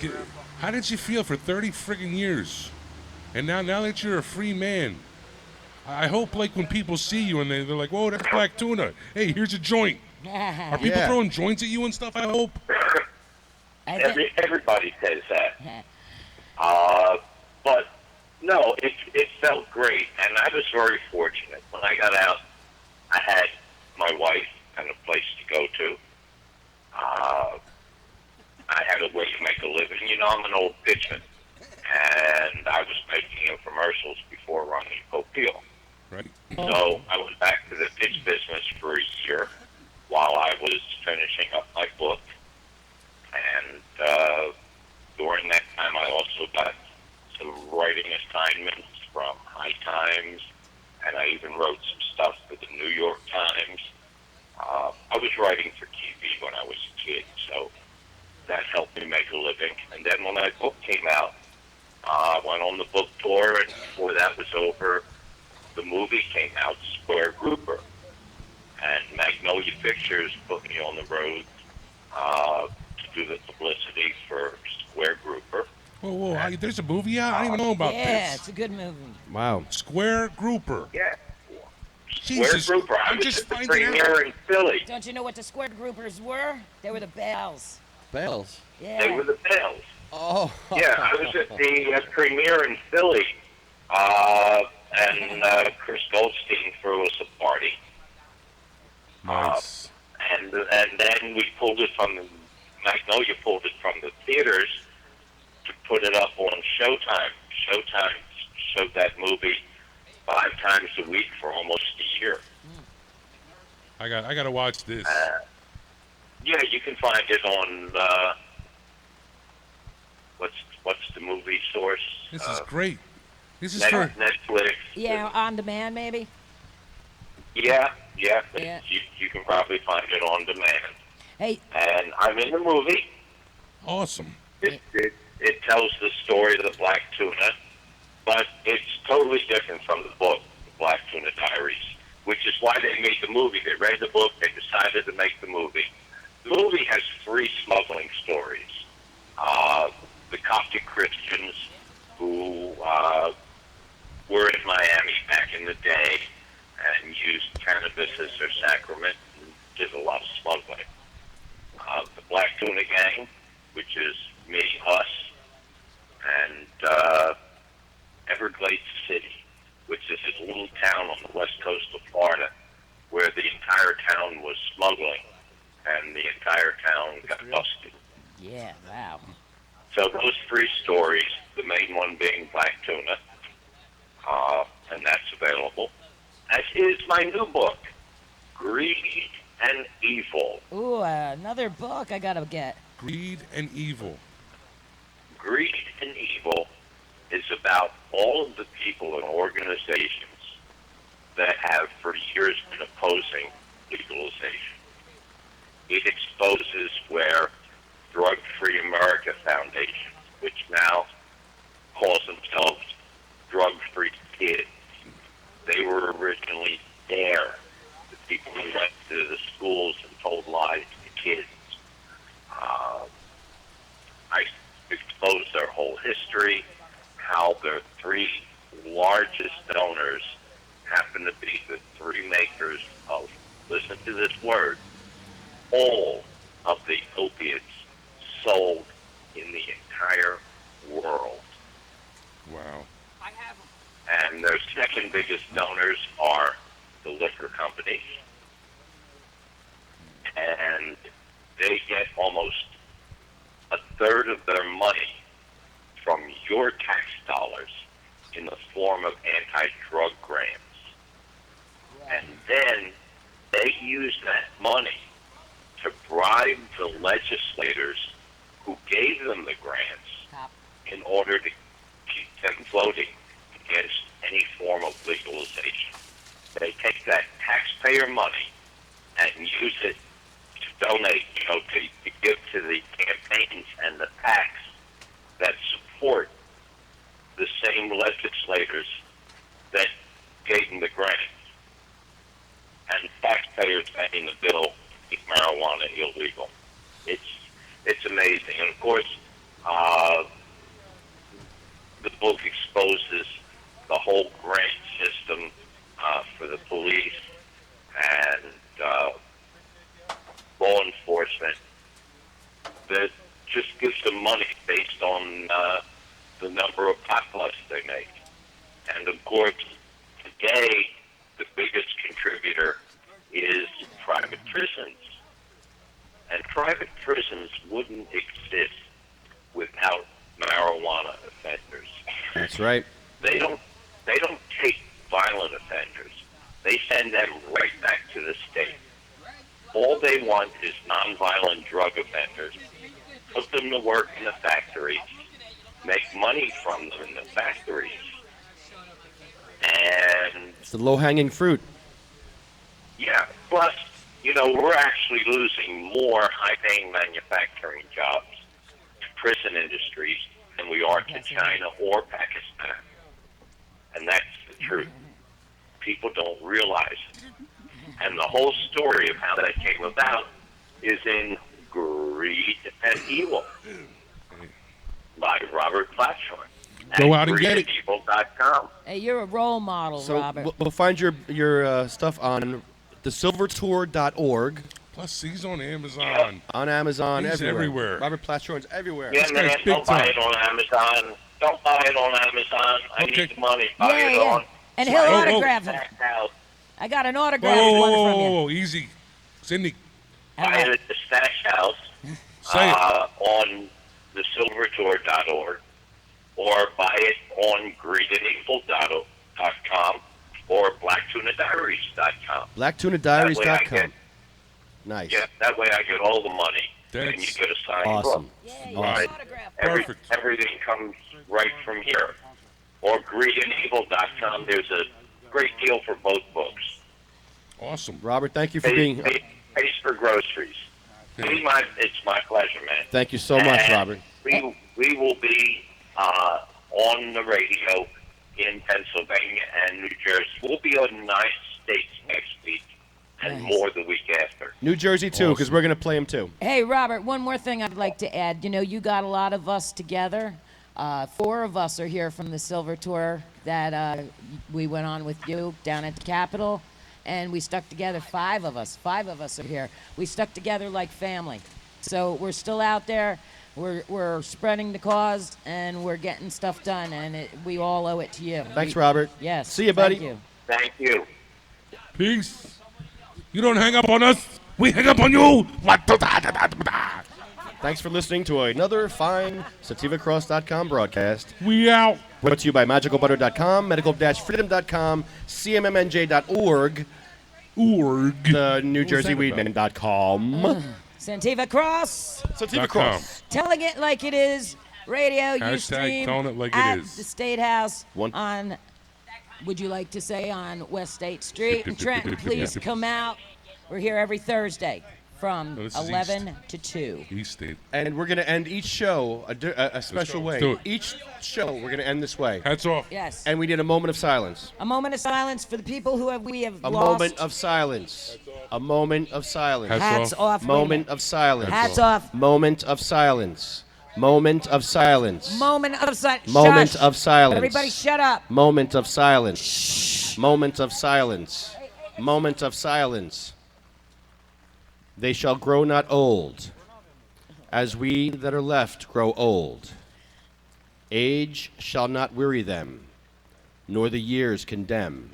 How did you feel for 30 friggin' years? And now that you're a free man, I hope like when people see you and they're like, whoa, that's Black Tuna. Hey, here's a joint. Are people throwing joints at you and stuff, I hope? Everybody says that. But no, it felt great, and I was very fortunate. When I got out, I had my wife and a place to go to. I had a way to make a living. You know, I'm an old pitchman, and I was making infomercials before running Popeil. Right. So I went back to the pitch business for a year while I was finishing up my book. And during that time, I also got some writing assignments from High Times, and I even wrote some stuff for the New York Times. I was writing for TV when I was a kid, so that helped me make a living. And then when my book came out, I went on the book tour, and before that was over, the movie came out, Square Grouper. And Magnolia Pictures put me on the road to do the publicity for Square Grouper. Whoa, there's a movie out? I didn't even know about this. Yeah, it's a good movie. Wow. Square Grouper. Yeah. Jesus, Square Grouper. I I'm was just at the finding premiere in Philly. Don't you know what the square groupers were? They were the bells. Bells. Yeah. They were the Bells. Oh. Yeah, I was at the premiere in Philly, and Chris Goldstein threw us a party. Nice. And then we pulled it from the Magnolia pulled it from the theaters to put it up on Showtime. Showtime showed that movie 5 times a week for almost a year. I got to watch this. Yeah, you can find it on what's the movie source? This is great. This is for Netflix. Yeah, on demand maybe. Yeah. Yeah. You can probably find it on demand. Hey. And I'm in the movie. Awesome. It tells the story of the Black Tuna, but it's totally different from the book, The Black Tuna Diaries, which is why they made the movie. They read the book, they decided to make the movie. The movie has 3 smuggling stories. The Coptic Christians who were in Miami back in the day and used cannabis as their sacrament and did a lot of smuggling. The Black Tuna Gang, which is me, us, and Everglades City, which is this little town on the west coast of Florida where the entire town was smuggling and the entire town got busted. Yeah, wow. So those 3 stories, the main one being Black Tuna, and that's available, as is my new book, Greed and Evil. Ooh, another book I gotta get. Greed and Evil. Greed and Evil is about all of the people and organizations that have for years been opposing legalization. It exposes where Drug Free America Foundation, which now calls themselves Drug Free Kids, they were originally there. The people who went to the schools and told lies to kids. I exposed their whole history, how their 3 largest donors happen to be the 3 makers of, listen to this word, all of the opiates sold in the entire world. Wow. second biggest donors are the liquor companies, and they get almost a third of their money from your tax dollars in the form of anti-drug grants. And then they use that money to bribe the legislators who gave them the grants in order to keep them voting against any form of legalization. They take that taxpayer money and use it to donate, to give to the campaigns and the PACs that support the same legislators that gave them the grants. And taxpayers paying the bill to keep marijuana illegal. It's amazing. And of course, the book exposes the whole grant system for the police and law enforcement that just gives them money based on the number of pot busts they make. And of course, today, the biggest contributor is private prisons. And private prisons wouldn't exist without marijuana offenders. That's right. They don't take violent offenders. They send them right back to the state. All they want is nonviolent drug offenders. Put them to work in the factories, make money from them in the factories. And It's the low-hanging fruit. yeah, plus, we're actually losing more high-paying manufacturing jobs to prison industries than we are to China or Pakistan. And that's the truth. People don't realize it. And the whole story of how that came about is in Greed and Evil by Robert Plathorn. Go out and get it. greedandevil.com. Hey, you're a role model, So Robert. we'll find your stuff on thesilvertour.org. Plus, he's on Amazon. On Amazon, He's everywhere. Robert Plathorn's everywhere. Yeah, This man, guy's big don't buy time. it on Amazon. Don't buy it on Amazon. I Okay. need the money. Buy Yeah, it yeah. on. And he'll Whoa, autograph it. House. I got an Whoa, autographed whoa, one whoa, from whoa, you. whoa, easy. Cindy, Buy it at the Stash House say it. on thesilvertour.org or buy it on greedandevil.com or blacktunadiaries.com. BlackTunaDiaries.com. Nice. Yeah, that way I get all the money and you That's get a signed awesome. book. Awesome. Right? Perfect. Everything comes right from here. Or greedandevil.com. There's a great deal for both books. Awesome. Robert, thank you for being. Pays for groceries. It's my pleasure, man. Thank you so much, And Robert. We will be on the radio in Pennsylvania and New Jersey. We'll be on 9 states next week and more the week after. New Jersey, too, because we're going to play him, too. Hey, Robert, one more thing I'd like to add. You got a lot of us together. 4 of us are here from the Silver Tour that we went on with you down at the Capitol, and we stuck together. 5 of us are here. We stuck together like family. So we're still out there. We're spreading the cause, and we're getting stuff done, and we all owe it to you. Thanks, Robert. Yes. See you, buddy. Thank you. Thank you. Peace. You don't hang up on us. We hang up on you. Thanks for listening to another fine SativaCross.com broadcast. We out. Brought to you by MagicalButter.com, Medical-Freedom.com, CMMNJ.org, the NewJerseyWeedman.com. Sativa Cross. Sativa Cross. Telling it like it is. Radio, Hashtag Ustream, telling it like it at is. the State House One- on, would you like to say, on West State Street in Trenton. Please come out. We're here every Thursday from No, this is 11 to 2. East State. And we're going to end each show a special way. Let's do it. Each show we're going to end this way. Hats off. Yes. And we did a moment of silence. A moment of silence for the people who we have A lost. moment of silence. A moment of silence. Hats off. Moment of silence. Hats off. Moment of silence. Moment of silence. Moment of silence. Moment Shush. of silence. Everybody shut up. Moment of silence. Moment of silence. Moment of silence. They shall grow not old, as we that are left grow old. Age shall not weary them, nor the years condemn.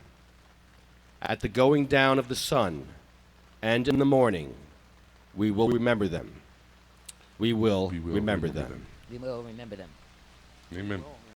At the going down of the sun, and in the morning, we will remember them. We will remember them. We will remember them. Amen.